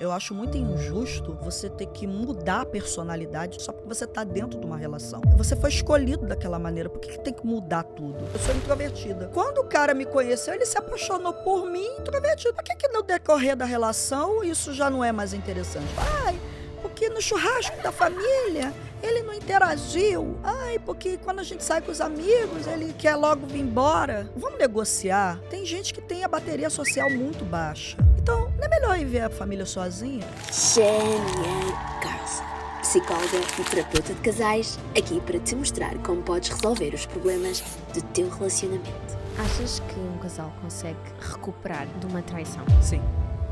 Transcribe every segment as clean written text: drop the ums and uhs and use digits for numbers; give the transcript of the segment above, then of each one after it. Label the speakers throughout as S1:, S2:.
S1: Eu acho muito injusto você ter que mudar a personalidade só porque você está dentro de uma relação. Você foi escolhido daquela maneira, por que tem que mudar tudo? Eu sou introvertida. Quando o cara me conheceu, ele se apaixonou por mim, introvertido. Por que no decorrer da relação isso já não é mais interessante? Ai, porque no churrasco da família ele não interagiu. Ai, porque quando a gente sai com os amigos, ele quer logo vir embora. Vamos negociar. Tem gente que tem a bateria social muito baixa. Então, não é melhor ir ver a família sozinha?
S2: Xenia Carlson, psicóloga e terapeuta de casais, aqui para te mostrar como podes resolver os problemas do teu relacionamento.
S3: Achas que um casal consegue recuperar de uma traição?
S1: Sim,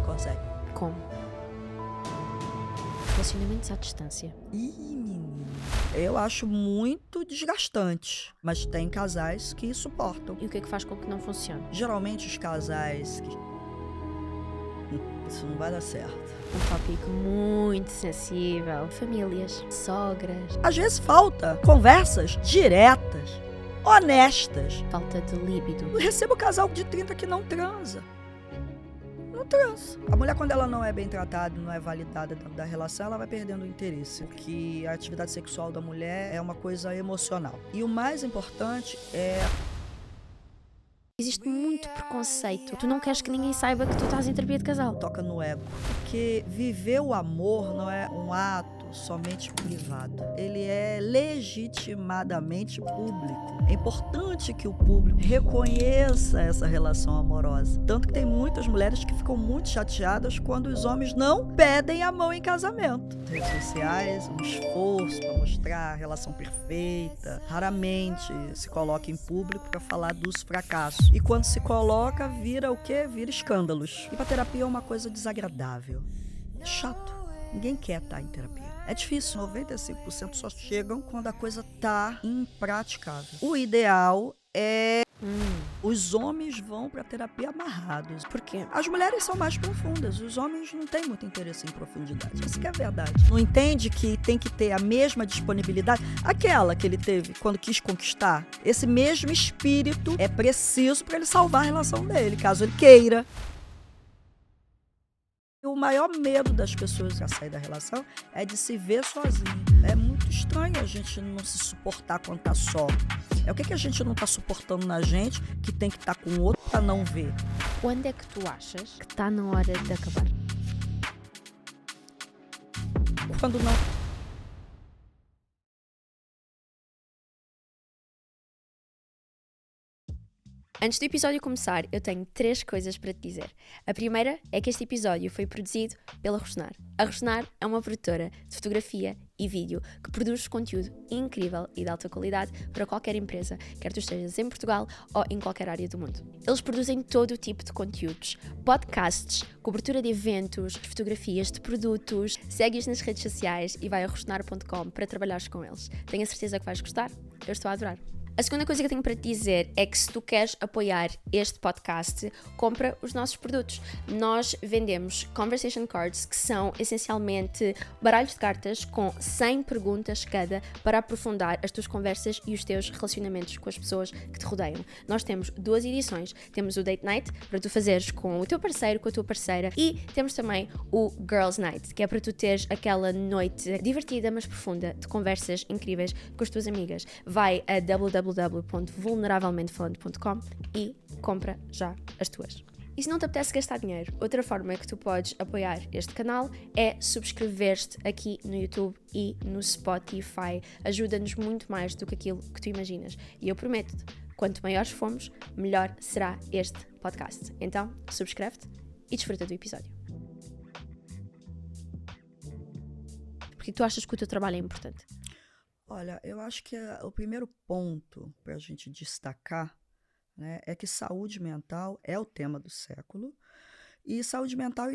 S1: consegue.
S3: Como? Relacionamentos à distância.
S1: Ih, menino, eu acho muito desgastante, mas tem casais que suportam.
S3: E o que é que faz com que não funcione?
S1: Geralmente os casais que... Isso não vai dar certo.
S3: Um tópico muito sensível. Famílias, sogras,
S1: Às vezes falta conversas diretas, honestas.
S3: falta de líbido.
S1: Eu recebo casal de 30 que não transa. Não transa. A mulher, quando ela não é bem tratada, não é validada dentro da relação, ela vai perdendo o interesse. Porque a atividade sexual da mulher é uma coisa emocional. E o mais importante é...
S3: Existe muito preconceito. Tu não queres que ninguém saiba que tu estás em terapia de casal.
S1: toca no ego. Porque viver o amor não é um ato somente privado. Ele é legitimadamente público. É importante que o público reconheça essa relação amorosa. Tanto que tem muitas mulheres que ficam muito chateadas quando os homens não pedem a mão em casamento. As redes sociais, um esforço para mostrar a relação perfeita. Raramente se coloca em público para falar dos fracassos. E quando se coloca, vira o quê? Vira escândalos. E para terapia é uma coisa desagradável. É chato. Ninguém quer estar em terapia. É difícil, 95% só chegam quando a coisa tá impraticável. O ideal é os homens vão para terapia amarrados.
S3: Por quê?
S1: As mulheres são mais profundas, os homens não têm muito interesse em profundidade. Essa que é a verdade. Não entende que tem que ter a mesma disponibilidade, aquela que ele teve quando quis conquistar. Esse mesmo espírito é preciso para ele salvar a relação dele, caso ele queira. O maior medo das pessoas a sair da relação é de se ver sozinho. É muito estranho a gente não se suportar quando tá só. É o que a gente não tá suportando na gente que tem que estar com o outro para não ver.
S3: Quando é que tu achas que está na hora de acabar?
S1: Quando não...
S3: Antes do episódio começar, eu tenho 3 coisas para te dizer. A primeira é que este episódio foi produzido pela Rosnar. A Rosnar é uma produtora de fotografia e vídeo que produz conteúdo incrível e de alta qualidade para qualquer empresa, quer tu estejas em Portugal ou em qualquer área do mundo. Eles produzem todo o tipo de conteúdos, podcasts, cobertura de eventos, fotografias de produtos. Segue-os nas redes sociais e vai a rosnar.com para trabalhares com eles. Tenho a certeza que vais gostar. Eu estou a adorar. A segunda coisa que eu tenho para te dizer é que se tu queres apoiar este podcast, compra os nossos produtos. Nós vendemos conversation cards, que são essencialmente baralhos de cartas com 100 perguntas cada para aprofundar as tuas conversas e os teus relacionamentos com as pessoas que te rodeiam. Nós temos 2 edições. Temos o Date Night, para tu fazeres com o teu parceiro, com a tua parceira, e temos também o Girls Night, que é para tu teres aquela noite divertida, mas profunda, de conversas incríveis com as tuas amigas. Vai a www.vulnerablementefalando.com e compra já as tuas. E se não te apetece gastar dinheiro, outra forma que tu podes apoiar este canal é subscrever-te aqui no YouTube e no Spotify. Ajuda-nos muito mais do que aquilo que tu imaginas. E eu prometo-te, quanto maiores formos, melhor será este podcast. Então, subscreve-te e desfruta do episódio. Porque tu achas que o teu trabalho é importante?
S1: Olha, eu acho que o primeiro ponto para a gente destacar, né, é que saúde mental é o tema do século e saúde mental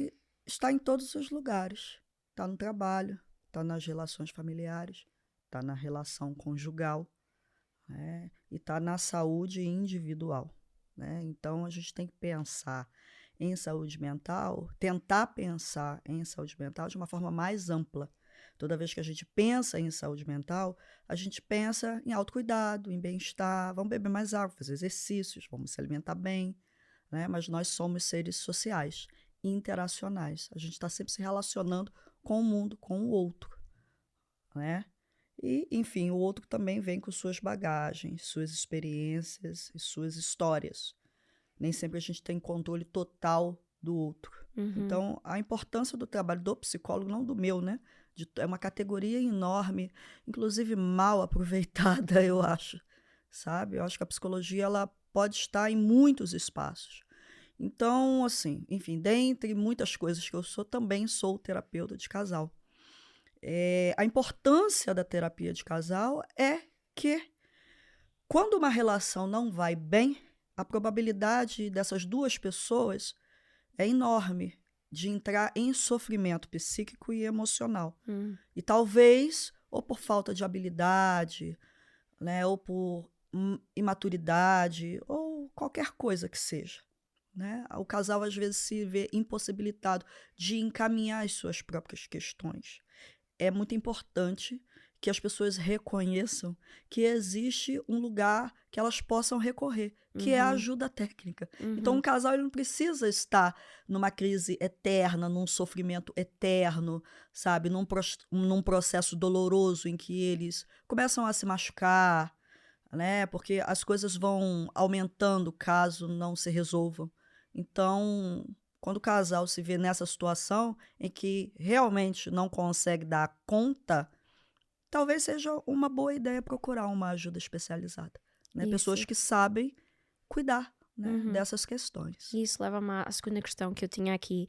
S1: está em todos os lugares. Está no trabalho, está nas relações familiares, está na relação conjugal, né, e está na saúde individual, né? Então, a gente tem que pensar em saúde mental, tentar pensar em saúde mental de uma forma mais ampla. Toda vez que a gente pensa em saúde mental, a gente pensa em autocuidado, em bem-estar, vamos beber mais água, fazer exercícios, vamos se alimentar bem, né? Mas nós somos seres sociais. interacionais. A gente está sempre se relacionando com o mundo, com o outro, né? E, enfim, o outro também vem com suas bagagens, suas experiências e suas histórias. Nem sempre a gente tem controle total do outro. Então, a importância do trabalho do psicólogo, não do meu, né? É uma categoria enorme, inclusive mal aproveitada, eu acho, sabe? Eu acho que a psicologia ela pode estar em muitos espaços. Então, assim, enfim, dentre muitas coisas que eu sou, também sou terapeuta de casal. A importância da terapia de casal é que, quando uma relação não vai bem, a probabilidade dessas duas pessoas é enorme de entrar em sofrimento psíquico e emocional. E talvez, ou por falta de habilidade, né, ou por imaturidade, ou qualquer coisa que seja, né? O casal às vezes se vê impossibilitado de encaminhar as suas próprias questões. É muito importante que as pessoas reconheçam que existe um lugar que elas possam recorrer, que é a ajuda técnica. Então, um casal ele não precisa estar numa crise eterna, num sofrimento eterno, sabe? Num processo doloroso em que eles começam a se machucar, né? Porque as coisas vão aumentando caso não se resolvam. Então, quando o casal se vê nessa situação em que realmente não consegue dar conta, talvez seja uma boa ideia procurar uma ajuda especializada, né? Pessoas que sabem cuidar, né, dessas questões.
S3: E isso leva-me à segunda questão que eu tinha aqui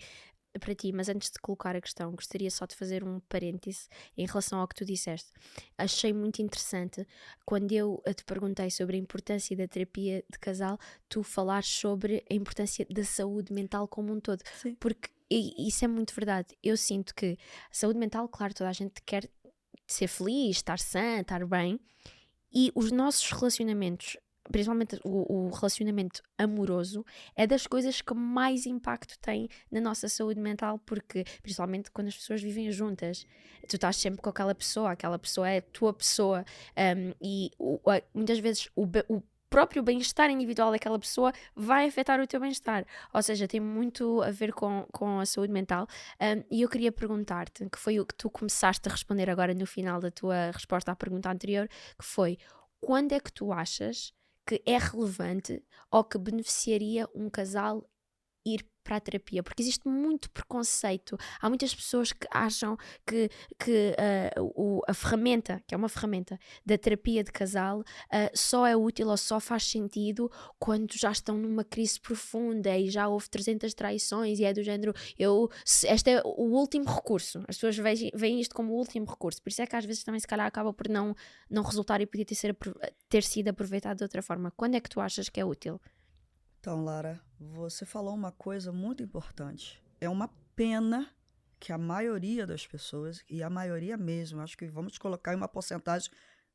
S3: para ti, mas antes de colocar a questão, gostaria só de fazer um parêntese em relação ao que tu disseste. Achei muito interessante quando eu te perguntei sobre a importância da terapia de casal, tu falares sobre a importância da saúde mental como um todo.
S1: Sim.
S3: Porque isso é muito verdade. Eu sinto que a saúde mental, claro, toda a gente quer ser feliz, estar sã, estar bem, e os nossos relacionamentos, principalmente o relacionamento amoroso, é das coisas que mais impacto tem na nossa saúde mental, porque principalmente quando as pessoas vivem juntas, tu estás sempre com aquela pessoa é a tua pessoa, muitas vezes o próprio bem-estar individual daquela pessoa vai afetar o teu bem-estar, ou seja, tem muito a ver com a saúde mental. E eu queria perguntar-te, que foi o que tu começaste a responder agora no final da tua resposta à pergunta anterior, que foi: quando é que tu achas que é relevante ou que beneficiaria um casal ir para a terapia? Porque existe muito preconceito. Há muitas pessoas que acham que a ferramenta, que é uma ferramenta da terapia de casal, só é útil ou só faz sentido quando já estão numa crise profunda e já houve 300 traições e é do género, este é o último recurso. As pessoas veem isto como o último recurso. Por isso é que às vezes também se calhar acaba por não resultar e podia ter sido aproveitado de outra forma. Quando é que tu achas que é útil?
S1: Então, Lara, você falou uma coisa muito importante. É uma pena que a maioria das pessoas, e a maioria mesmo, acho que vamos colocar em uma porcentagem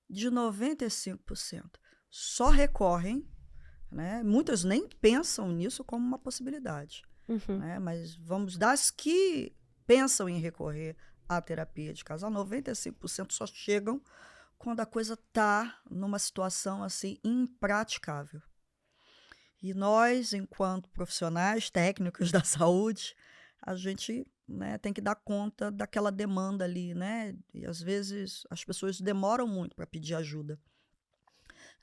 S1: de 95%, só recorrem, né? Muitas nem pensam nisso como uma possibilidade, né? Mas vamos das que pensam em recorrer à terapia de casal, 95% só chegam quando a coisa está numa situação assim impraticável. E nós, enquanto profissionais técnicos da saúde, a gente, né, tem que dar conta daquela demanda ali, né? E às vezes as pessoas demoram muito para pedir ajuda,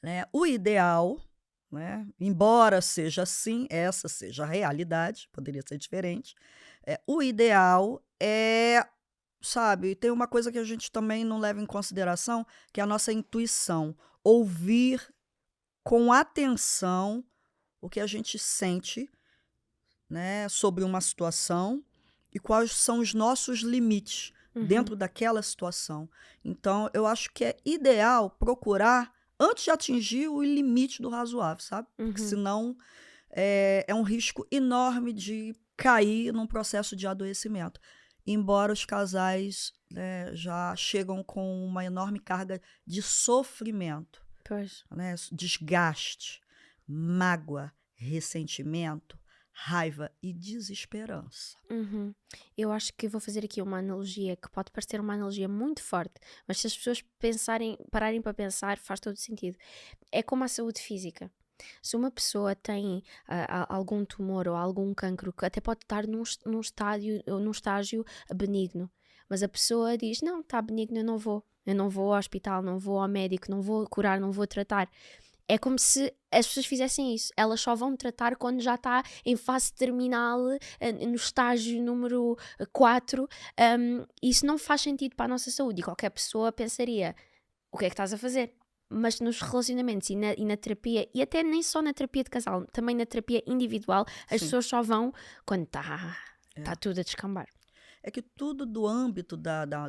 S1: né? O ideal, né, embora seja assim, essa seja a realidade, poderia ser diferente, o ideal é, sabe, tem uma coisa que a gente também não leva em consideração, que é a nossa intuição. Ouvir com atenção o que a gente sente, né, sobre uma situação e quais são os nossos limites dentro daquela situação. Então, eu acho que é ideal procurar antes de atingir o limite do razoável, sabe? Porque senão é um risco enorme de cair num processo de adoecimento. Embora os casais, né, já chegam com uma enorme carga de sofrimento, né, desgaste, mágoa, ressentimento, raiva e desesperança.
S3: Eu acho que vou fazer aqui uma analogia que pode parecer uma analogia muito forte, mas se as pessoas pararem para pensar, faz todo sentido. É como a saúde física. Se uma pessoa tem algum tumor ou algum cancro que até pode estar num estágio benigno, mas a pessoa diz, não, está benigno, eu não vou ao hospital, não vou ao médico, não vou curar, não vou tratar. É como se as pessoas fizessem isso. Elas só vão tratar quando já está em fase terminal, no estágio número 4. Isso não faz sentido para a nossa saúde. E qualquer pessoa pensaria, o que é que estás a fazer? Mas nos relacionamentos e na terapia, e até nem só na terapia de casal, também na terapia individual, as
S1: Sim.
S3: pessoas só vão quando está tudo a descambar.
S1: É que tudo do âmbito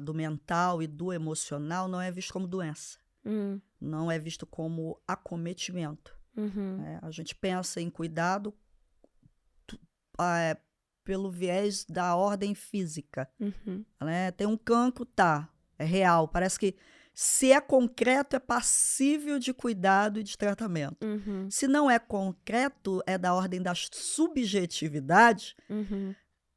S1: do mental e do emocional não é visto como doença. Não é visto como acometimento. Né? A gente pensa em cuidado pelo viés da ordem física. Né? Tem um cancro, é real. Parece que se é concreto, é passível de cuidado e de tratamento. Se não é concreto, é da ordem da subjetividade,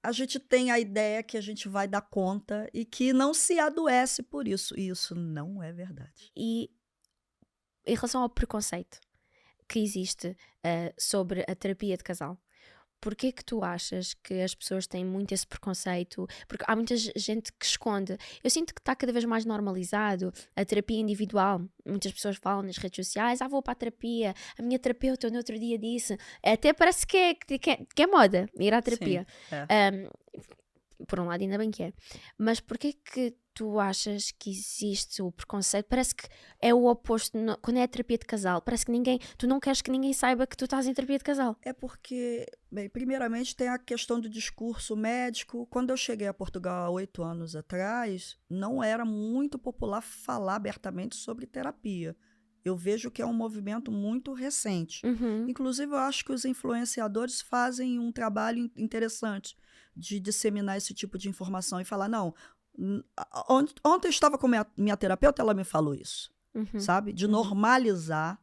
S1: a gente tem a ideia que a gente vai dar conta e que não se adoece por isso. E isso não é verdade.
S3: E em relação ao preconceito que existe sobre a terapia de casal, porquê que tu achas que as pessoas têm muito esse preconceito? Porque há muita gente que esconde. Eu sinto que está cada vez mais normalizado a terapia individual. Muitas pessoas falam nas redes sociais, vou para a terapia, a minha terapeuta no outro dia disse. Até parece que é moda ir à terapia.
S1: Sim,
S3: Por um lado ainda bem que é. Mas porquê que tu achas que existe o preconceito? Parece que é o oposto quando é a terapia de casal. Parece que tu não queres que ninguém saiba que tu estás em terapia de casal.
S1: É porque, bem, primeiramente tem a questão do discurso médico. Quando eu cheguei a Portugal há 8 anos atrás, não era muito popular falar abertamente sobre terapia. Eu vejo que é um movimento muito recente. Inclusive, eu acho que os influenciadores fazem um trabalho interessante de disseminar esse tipo de informação e falar, não, ontem eu estava com minha terapeuta, ela me falou isso, sabe? De normalizar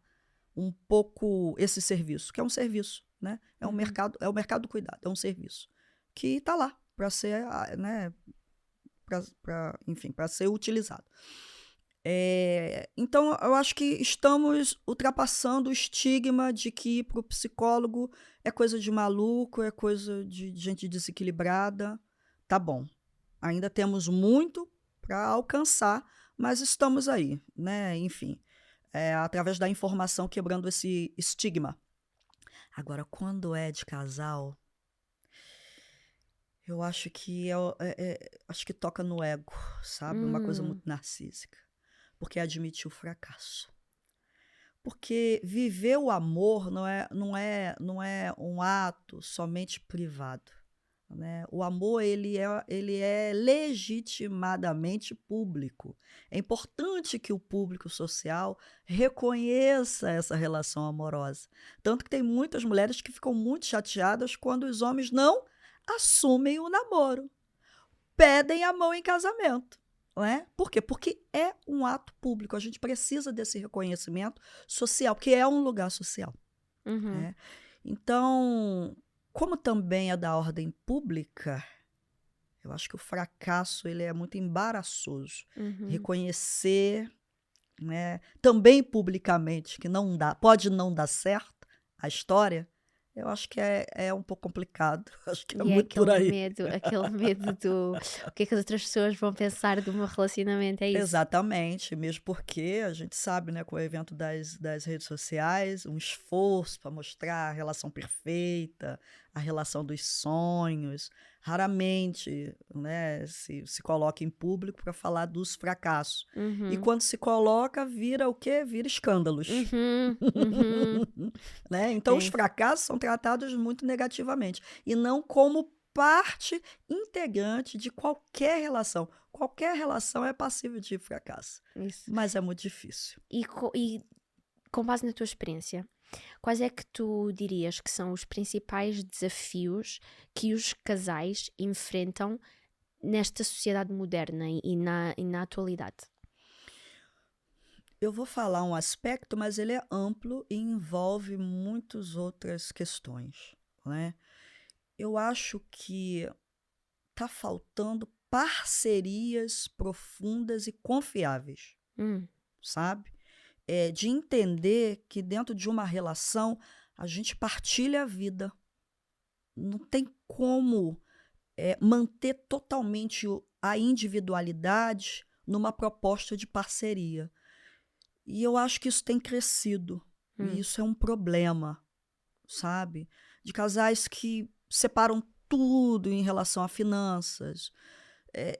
S1: um pouco esse serviço, que é um serviço, né? É um mercado do cuidado, é um serviço que está lá para ser, né, para ser utilizado. Então, eu acho que estamos ultrapassando o estigma de que ir para o psicólogo é coisa de maluco, é coisa de gente desequilibrada. Tá bom, ainda temos muito para alcançar, mas estamos aí, né? Enfim, através da informação quebrando esse estigma. Agora, quando é de casal, eu acho que acho que toca no ego, sabe? Uma coisa muito narcísica. Porque admitir o fracasso. Porque viver o amor não é um ato somente privado. Né? O amor ele é legitimadamente público. É importante que o público social reconheça essa relação amorosa. Tanto que tem muitas mulheres que ficam muito chateadas quando os homens não assumem o namoro. Pedem a mão em casamento. Não é? Por quê? Porque é um ato público. A gente precisa desse reconhecimento social, porque é um lugar social. Né? Então, como também é da ordem pública, eu acho que o fracasso ele é muito embaraçoso. Reconhecer, né, também publicamente que não dá, pode não dar certo a história, eu acho que é um pouco complicado. Acho que é muito por aí.
S3: Aquele medo do o que é que as outras pessoas vão pensar do meu relacionamento, é isso?
S1: Exatamente, mesmo porque a gente sabe, né, com o evento das redes sociais, um esforço para mostrar a relação perfeita, a relação dos sonhos. Raramente, né, se coloca em público para falar dos fracassos. E quando se coloca, vira o quê? Vira escândalos. Né? Então, os fracassos são tratados muito negativamente e não como parte integrante de qualquer relação. Qualquer relação é passível de fracasso.
S3: Isso.
S1: Mas é muito difícil.
S3: E com base na tua experiência, quais é que tu dirias que são os principais desafios que os casais enfrentam nesta sociedade moderna e na atualidade?
S1: Eu vou falar um aspecto, mas ele é amplo e envolve muitas outras questões. Né? Eu acho que está faltando parcerias profundas e confiáveis, sabe? de entender que dentro de uma relação a gente partilha a vida. Não tem como manter totalmente a individualidade numa proposta de parceria. E eu acho que isso tem crescido. E isso é um problema, sabe? De casais que separam tudo em relação a finanças,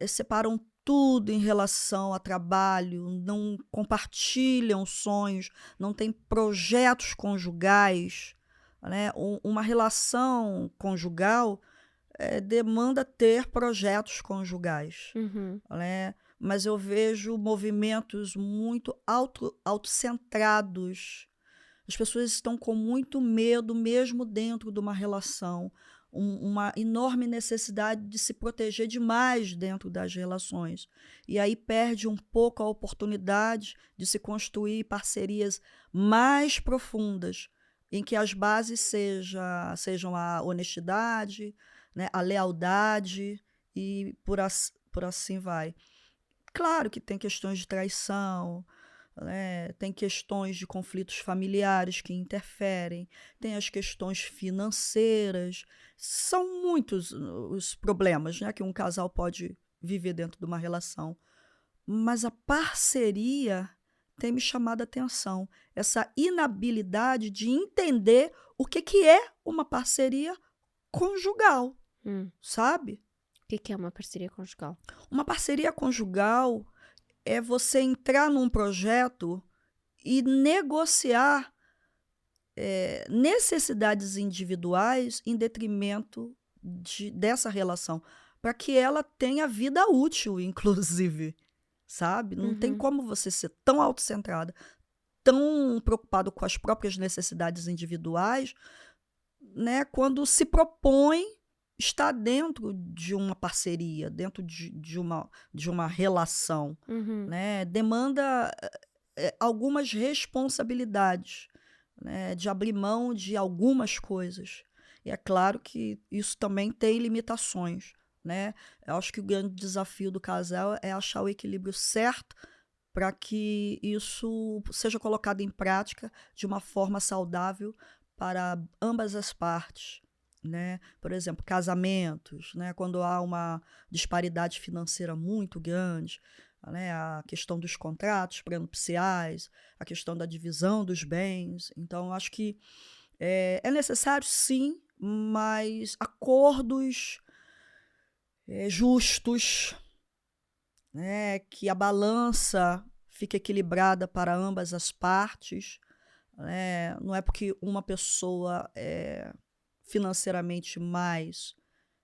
S1: separam tudo em relação a trabalho, não compartilham sonhos, não têm projetos conjugais, né? Uma relação conjugal demanda ter projetos conjugais, né? Mas eu vejo movimentos muito autocentrados. As pessoas estão com muito medo, mesmo dentro de uma relação, uma enorme necessidade de se proteger demais dentro das relações. E aí perde um pouco a oportunidade de se construir parcerias mais profundas, em que as bases sejam a honestidade, né, a lealdade e por assim vai. Claro que tem questões de traição, né, tem questões de conflitos familiares que interferem, tem as questões financeiras. São muitos os problemas, né, que um casal pode viver dentro de uma relação. Mas a parceria tem me chamado a atenção. Essa inabilidade de entender o que é uma parceria conjugal, sabe?
S3: O que é uma parceria conjugal?
S1: Uma parceria conjugal é você entrar num projeto e negociar necessidades individuais em detrimento dessa relação, para que ela tenha vida útil, inclusive, sabe? Não tem como você ser tão autocentrada, tão preocupado com as próprias necessidades individuais, né, quando se propõe estar dentro de uma parceria, dentro de uma relação, né? Demanda algumas responsabilidades, né? De abrir mão de algumas coisas. E é claro que isso também tem limitações, né? Eu acho que o grande desafio do casal é achar o equilíbrio certo para que isso seja colocado em prática de uma forma saudável para ambas as partes, né? Por exemplo, casamentos, né? Quando há uma disparidade financeira muito grande, né? A questão dos contratos prenupciais, a questão da divisão dos bens. Então, acho que é necessário, sim, mas acordos justos, né? Que a balança fique equilibrada para ambas as partes. Não é porque uma pessoa é financeiramente mais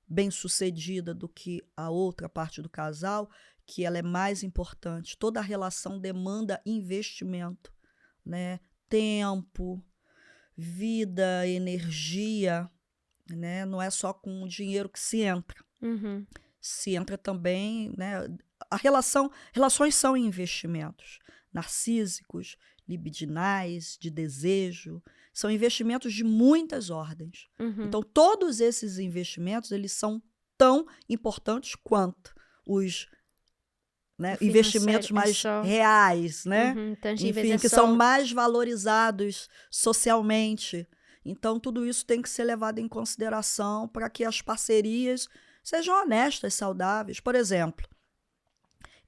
S1: bem-sucedida do que a outra parte do casal que ela é mais importante. Toda relação demanda investimento, né? Tempo, vida, energia, né? Não é só com o dinheiro que se entra. Se entra também, né? Relações são investimentos narcísicos, libidinais, de desejo, são investimentos de muitas ordens. Então, todos esses investimentos, eles são tão importantes quanto os investimentos mais reais, né? Enfim, que são mais valorizados socialmente. Então, tudo isso tem que ser levado em consideração para que as parcerias sejam honestas, saudáveis. Por exemplo,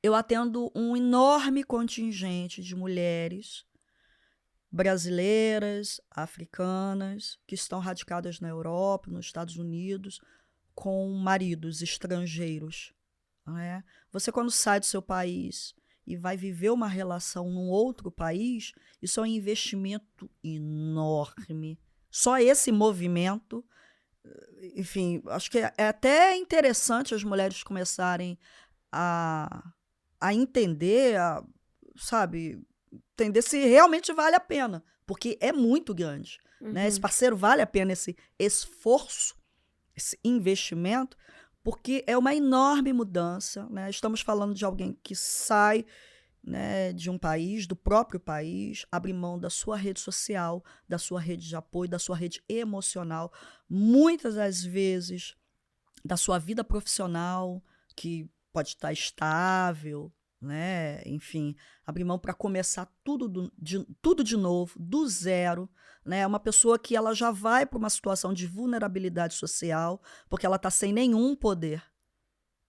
S1: eu atendo um enorme contingente de mulheres brasileiras, africanas, que estão radicadas na Europa, nos Estados Unidos, com maridos estrangeiros. Né? Você, quando sai do seu país e vai viver uma relação num outro país, isso é um investimento enorme. Só esse movimento, enfim, acho que é até interessante as mulheres começarem a entender, entender se realmente vale a pena, porque é muito grande. Né? Esse parceiro vale a pena esse esforço, esse investimento, porque é uma enorme mudança. Né? Estamos falando de alguém que sai, né, de um país, do próprio país, abre mão da sua rede social, da sua rede de apoio, da sua rede emocional, muitas das vezes da sua vida profissional, que pode estar estável, né? Enfim, abrir mão para começar tudo de novo, do zero, né? Uma pessoa que ela já vai para uma situação de vulnerabilidade social, porque ela está sem nenhum poder.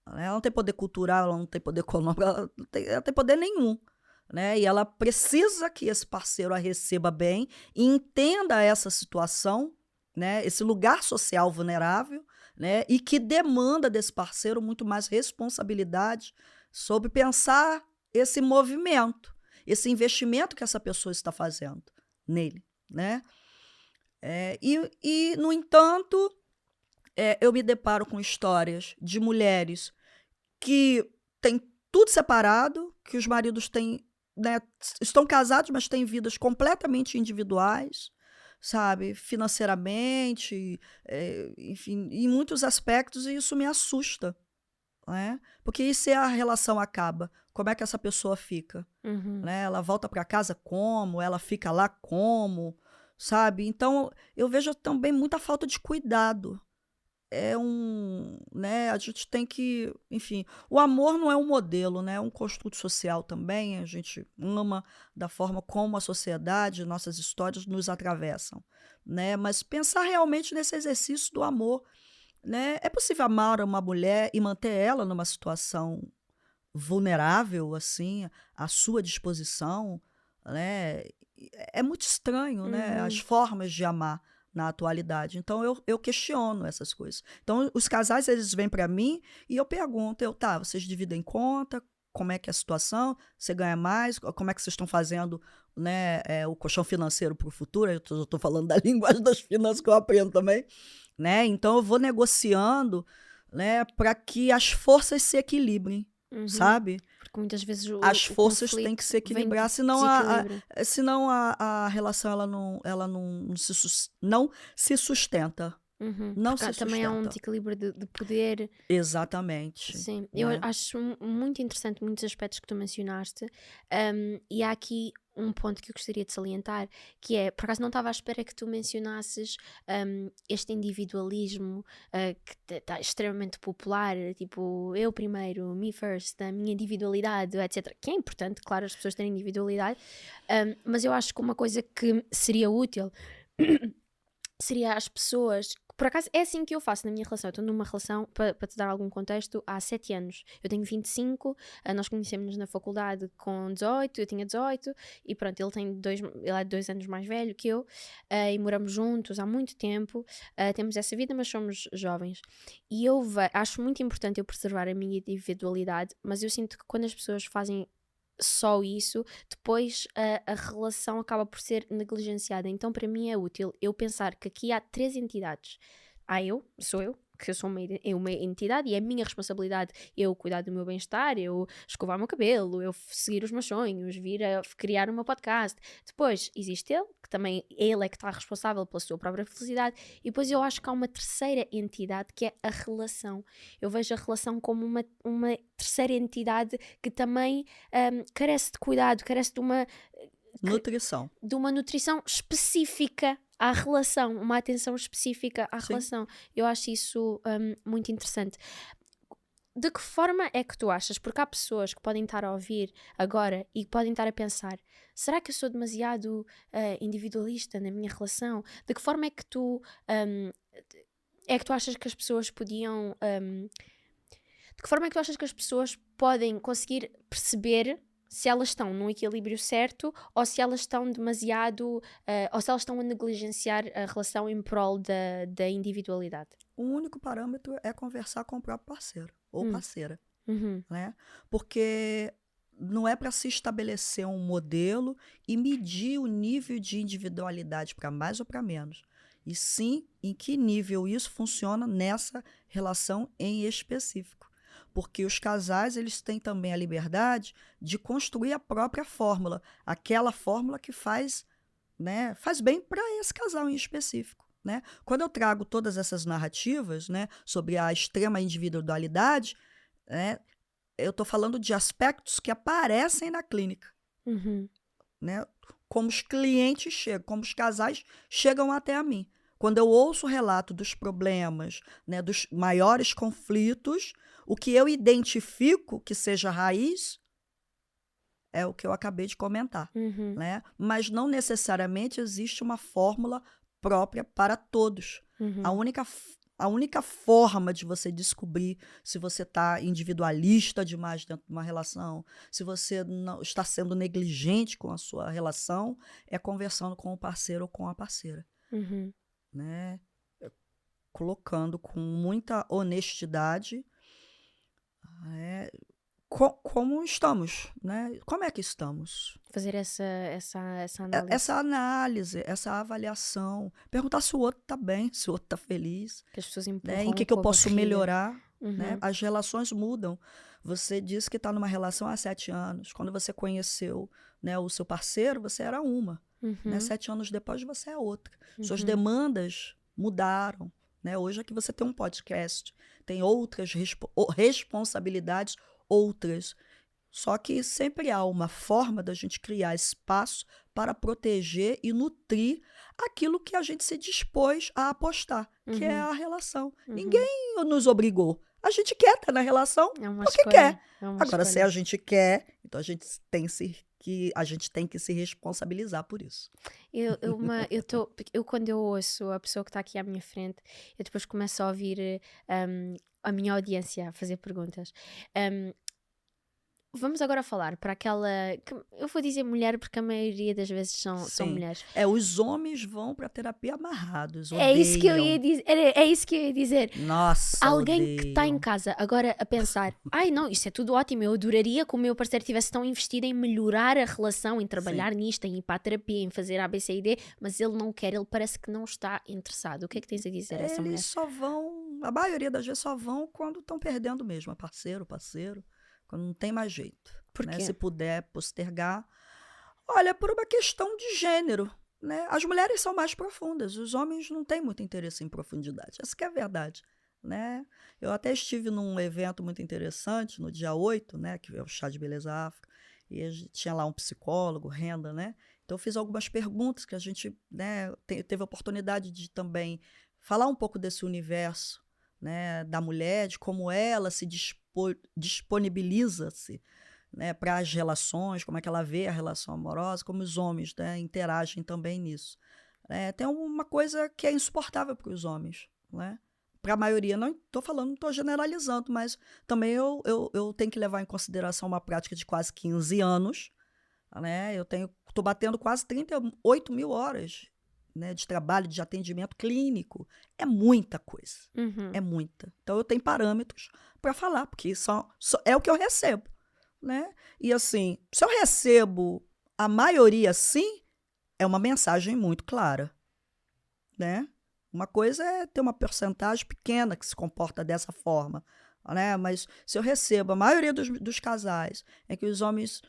S1: Ela não tem poder cultural, ela não tem poder econômico, ela não tem poder nenhum. Né? E ela precisa que esse parceiro a receba bem e entenda essa situação, né? Esse lugar social vulnerável, né? E que demanda desse parceiro muito mais responsabilidade sobre pensar esse movimento, esse investimento que essa pessoa está fazendo nele. Né? No entanto, eu me deparo com histórias de mulheres que têm tudo separado, que os maridos têm, né, estão casados, mas têm vidas completamente individuais, sabe? Financeiramente, enfim, em muitos aspectos, e isso me assusta. Né? Porque e se a relação acaba? Como é que essa pessoa fica? Né? Ela volta para casa como? Ela fica lá como? Sabe? Então, eu vejo também muita falta de cuidado. Né, a gente tem que, enfim, o amor não é um modelo, né, é um construto social também, a gente ama da forma como a sociedade, nossas histórias nos atravessam, né, mas pensar realmente nesse exercício do amor, né, é possível amar uma mulher e manter ela numa situação vulnerável, assim, à sua disposição, né, é muito estranho, né, as formas de amar na atualidade. Então, eu questiono essas coisas. Então, os casais, eles vêm para mim e eu pergunto, tá, vocês dividem conta? Como é que é a situação? Você ganha mais? Como é que vocês estão fazendo, né, o colchão financeiro para o futuro? Eu estou falando da linguagem das finanças que eu aprendo também. Né? Então, eu vou negociando, né, para que as forças se equilibrem, sabe?
S3: Porque muitas vezes
S1: as forças têm que se equilibrar, senão a relação ela não se sustenta. Não
S3: porque
S1: se
S3: também há um
S1: sustenta.
S3: desequilíbrio de poder.
S1: Exatamente.
S3: Sim,
S1: Né?
S3: eu acho muito interessante muitos aspectos que tu mencionaste, e há aqui um ponto que eu gostaria de salientar, que é, por acaso não estava à espera que tu mencionasses este individualismo que está extremamente popular, tipo, eu primeiro, me first, a minha individualidade, etc. Que é importante, claro, as pessoas terem individualidade, mas eu acho que uma coisa que seria útil seria as pessoas. Por acaso é assim que eu faço na minha relação. Eu estou numa relação, para te dar algum contexto, há 7 anos. Eu tenho 25, nós conhecemos-nos na faculdade com 18, eu tinha 18, e pronto, ele é 2 anos mais velho que eu, e moramos juntos há muito tempo, temos essa vida, mas somos jovens. E eu acho muito importante eu preservar a minha individualidade, mas eu sinto que quando as pessoas fazem só isso, depois a relação acaba por ser negligenciada. Então para mim é útil eu pensar que aqui há 3 entidades. Sou eu, que eu sou uma entidade e é a minha responsabilidade eu cuidar do meu bem-estar, eu escovar o meu cabelo, eu seguir os meus sonhos, vir a criar o meu podcast. Depois existe ele, que também ele é que está responsável pela sua própria felicidade, e depois eu acho que há uma terceira entidade que é a relação. Eu vejo a relação como uma terceira entidade que também carece de cuidado, carece de uma nutrição específica à relação, uma atenção específica à relação. Eu acho isso muito interessante. De que forma é que tu achas? Porque há pessoas que podem estar a ouvir agora e podem estar a pensar, será que eu sou demasiado individualista na minha relação? De que forma é que tu achas que as pessoas podiam... de que forma é que tu achas que as pessoas podem conseguir perceber se elas estão num equilíbrio certo ou se elas estão demasiado, ou se elas estão a negligenciar a relação em prol da individualidade?
S1: O único parâmetro é conversar com o próprio parceiro ou parceira. Né? Porque não é para se estabelecer um modelo e medir o nível de individualidade para mais ou para menos. E sim, em que nível isso funciona nessa relação em específico. Porque os casais, eles têm também a liberdade de construir a própria fórmula, aquela fórmula que faz bem para esse casal em específico. Né? Quando eu trago todas essas narrativas, né, sobre a extrema individualidade, né, eu estou falando de aspectos que aparecem na clínica. Né? Como os clientes chegam, como os casais chegam até a mim. Quando eu ouço o relato dos problemas, né, dos maiores conflitos, o que eu identifico que seja raiz é o que eu acabei de comentar, né? Mas não necessariamente existe uma fórmula própria para todos. A única forma de você descobrir se você está individualista demais dentro de uma relação, se você não está sendo negligente com a sua relação, é conversando com o parceiro ou com a parceira, né? Colocando com muita honestidade, como estamos, né? Como é que estamos?
S3: Fazer essa análise.
S1: Essa análise, essa avaliação. Perguntar se o outro está bem, se o outro está feliz.
S3: Que as pessoas empurram,
S1: né? Em que eu
S3: com a
S1: posso
S3: barriga.
S1: melhorar. Né? As relações mudam. Você disse que está numa relação há 7 anos. Quando você conheceu, né, o seu parceiro, você era uma. Né? 7 anos depois, você é outra. Suas demandas mudaram. Né? Hoje aqui você tem um podcast, tem outras responsabilidades, outras. Só que sempre há uma forma da gente criar espaço para proteger e nutrir aquilo que a gente se dispôs a apostar, que é a relação. Ninguém nos obrigou. A gente quer estar na relação porque quer. Agora, se a gente quer, então a gente tem que se responsabilizar por isso.
S3: Eu quando eu ouço a pessoa que está aqui à minha frente, eu depois começo a ouvir a minha audiência a fazer perguntas. Vamos agora falar para aquela... eu vou dizer mulher porque a maioria das vezes são mulheres.
S1: Os homens vão para terapia amarrados.
S3: É isso que eu ia dizer. É isso que eu ia dizer.
S1: Nossa,
S3: alguém que está em casa agora a pensar, ai não, isso é tudo ótimo, eu adoraria que o meu parceiro estivesse tão investido em melhorar a relação, em trabalhar nisto, em ir para a terapia, em fazer A, B, C e D, mas ele não quer, ele parece que não está interessado. O que é que tens a dizer a essa mulher?
S1: Eles só vão, a maioria das vezes só vão quando estão perdendo mesmo, a parceiro, quando não tem mais jeito.
S3: Por quê?
S1: Se puder postergar. Olha, por uma questão de gênero. Né? As mulheres são mais profundas, os homens não têm muito interesse em profundidade. Essa que é a verdade. Né? Eu até estive num evento muito interessante, no dia 8, né, que é o Chá de Beleza Afro, e a gente tinha lá um psicólogo, Renda, né? Então eu fiz algumas perguntas que a gente, né, teve a oportunidade de também falar um pouco desse universo, né, da mulher, de como ela se disponibiliza-se, né, para as relações, como é que ela vê a relação amorosa, como os homens, né, interagem também nisso. Tem uma coisa que é insuportável para os homens, né? Para a maioria, não estou falando, não estou generalizando, mas também eu tenho que levar em consideração uma prática de quase 15 anos, né? Estou batendo quase 38 mil horas, né, de trabalho, de atendimento clínico. É muita coisa, é muita. Então eu tenho parâmetros para falar, porque é o que eu recebo. Né? E assim, se eu recebo a maioria sim, é uma mensagem muito clara. Né? Uma coisa é ter uma porcentagem pequena que se comporta dessa forma. Né? Mas se eu recebo a maioria dos casais, é que os homens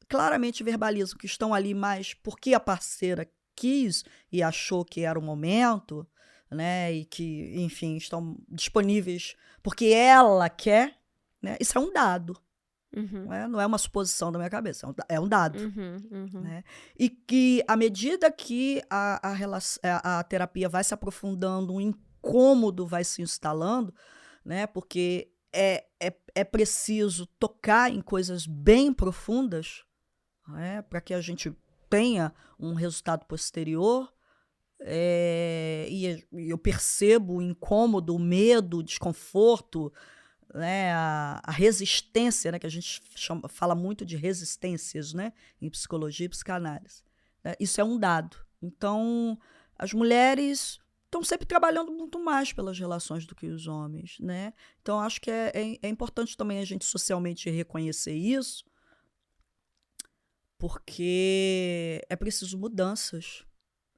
S1: claramente verbalizam que estão ali mais porque a parceira quis e achou que era o momento, né? E que, enfim, estão disponíveis porque ela quer. Né? Isso é um dado, não é uma suposição da minha cabeça, é um dado. Né? E que, à medida que a terapia vai se aprofundando, um incômodo vai se instalando, né? Porque é preciso tocar em coisas bem profundas, né? Para que a gente tenha um resultado posterior. E eu percebo o incômodo, o medo, o desconforto, né, a resistência, né, que a gente fala muito de resistências, né, em psicologia e psicanálise. Né? Isso é um dado. Então, as mulheres estão sempre trabalhando muito mais pelas relações do que os homens. Né? Então, acho que é importante também a gente socialmente reconhecer isso, porque é preciso mudanças.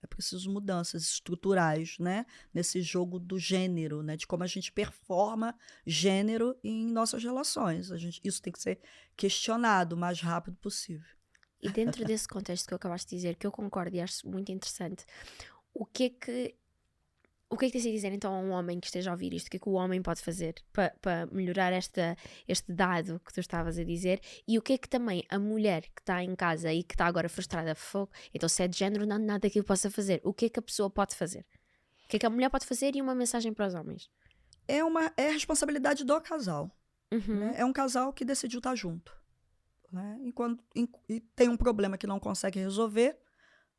S1: É preciso mudanças estruturais, né? Nesse jogo do gênero, né? De como a gente performa gênero em nossas relações. Isso tem que ser questionado o mais rápido possível.
S3: E dentro desse contexto que eu acabaste de dizer, que eu concordo e acho muito interessante, o que é que tens a dizer então a um homem que esteja a ouvir isto? O que é que o homem pode fazer para melhorar este dado que tu estavas a dizer? E o que é que também a mulher que está em casa e que está agora frustrada, então se é de género não há nada que eu possa fazer. O que é que a pessoa pode fazer? O que é que a mulher pode fazer e uma mensagem para os homens?
S1: É a responsabilidade do casal. Né? É um casal que decidiu estar junto. né? E tem um problema que não consegue resolver,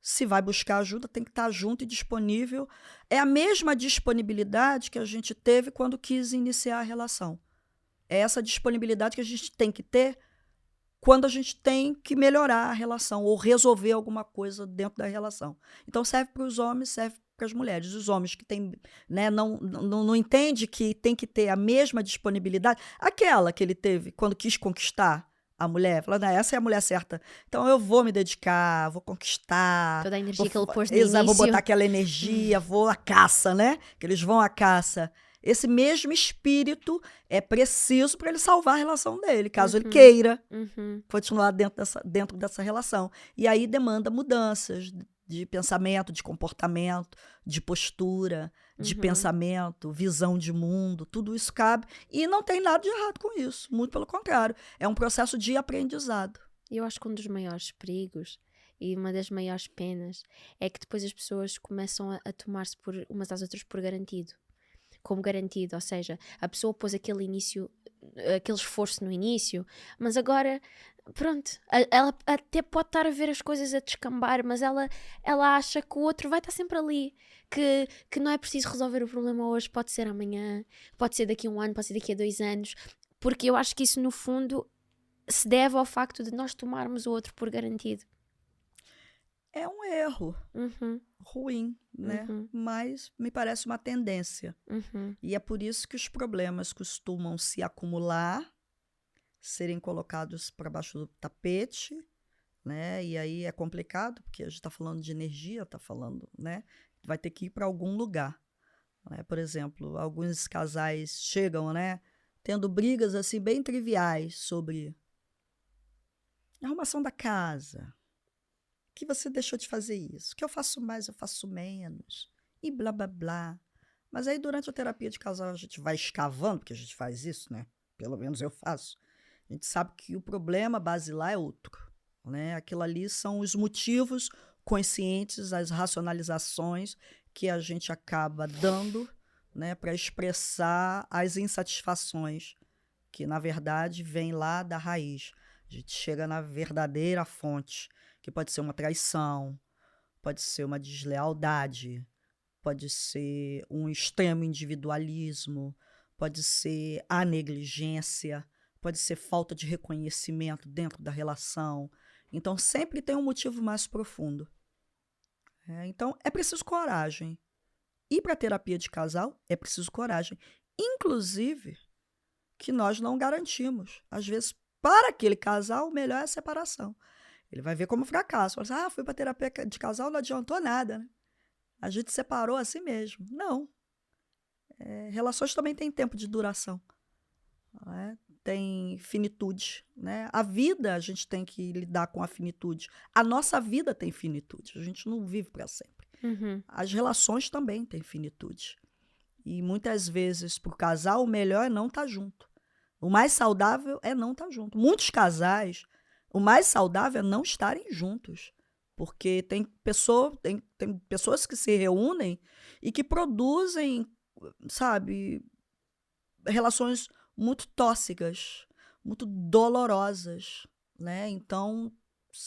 S1: se vai buscar ajuda, tem que estar junto e disponível. É a mesma disponibilidade que a gente teve quando quis iniciar a relação. É essa disponibilidade que a gente tem que ter quando a gente tem que melhorar a relação ou resolver alguma coisa dentro da relação. Então, serve para os homens, serve para as mulheres. Os homens que têm, né, não entende que tem que ter a mesma disponibilidade, aquela que ele teve quando quis conquistar a mulher, falando, essa é a mulher certa. Então, eu vou me dedicar, vou conquistar.
S3: Toda a energia que ele pôs no
S1: Exato, vou
S3: início.
S1: botar aquela energia, vou à caça, né? Que eles vão à caça. Esse mesmo espírito é preciso para ele salvar a relação dele, caso ele queira continuar dentro dessa relação. E aí demanda mudanças de pensamento, de comportamento, de postura, de pensamento, visão de mundo, tudo isso cabe. E não tem nada de errado com isso, muito pelo contrário. É um processo de aprendizado.
S3: Eu acho que um dos maiores perigos e uma das maiores penas é que depois as pessoas começam a tomar-se umas às outras por garantido. Como garantido, ou seja, a pessoa pôs aquele esforço no início, mas agora, pronto, ela até pode estar a ver as coisas a descambar, mas ela acha que o outro vai estar sempre ali, que não é preciso resolver o problema hoje, pode ser amanhã, pode ser daqui a 1 ano, pode ser daqui a 2 anos, porque eu acho que isso no fundo se deve ao facto de nós tomarmos o outro por garantido.
S1: É um erro ruim, né? Mas me parece uma tendência. E é por isso que os problemas costumam se acumular, serem colocados para baixo do tapete, né? E aí é complicado, porque a gente está falando de energia, está falando, né? Vai ter que ir para algum lugar. Né? Por exemplo, alguns casais chegam, né? Tendo brigas assim bem triviais sobre a arrumação da casa. Que você deixou de fazer isso, que eu faço mais, eu faço menos, e blá, blá, blá. Mas aí, durante a terapia de casal, a gente vai escavando, porque a gente faz isso, né? Pelo menos eu faço. A gente sabe que o problema basilar é outro, né? Aquilo ali são os motivos conscientes, as racionalizações que a gente acaba dando, né, para expressar as insatisfações, que, na verdade, vêm lá da raiz. A gente chega na verdadeira fonte, que pode ser uma traição, pode ser uma deslealdade, pode ser um extremo individualismo, pode ser a negligência, pode ser falta de reconhecimento dentro da relação. Então, sempre tem um motivo mais profundo. Então, é preciso coragem. Ir para a terapia de casal é preciso coragem. Inclusive, que nós não garantimos. Às vezes, para aquele casal, o melhor é a separação. Ele vai ver como fracasso. Fala assim, fui para terapia de casal, não adiantou nada, né? A gente separou assim mesmo. Não. Relações também têm tempo de duração. Né? Tem finitude. Né? A vida, a gente tem que lidar com a finitude. A nossa vida tem finitude. A gente não vive para sempre. As relações também têm finitude. E muitas vezes, para o casal, o melhor é não estar junto. O mais saudável é não estar junto. Muitos casais, o mais saudável é não estarem juntos. Porque tem pessoas que se reúnem e que produzem, sabe, relações muito tóxicas, muito dolorosas, né? Então,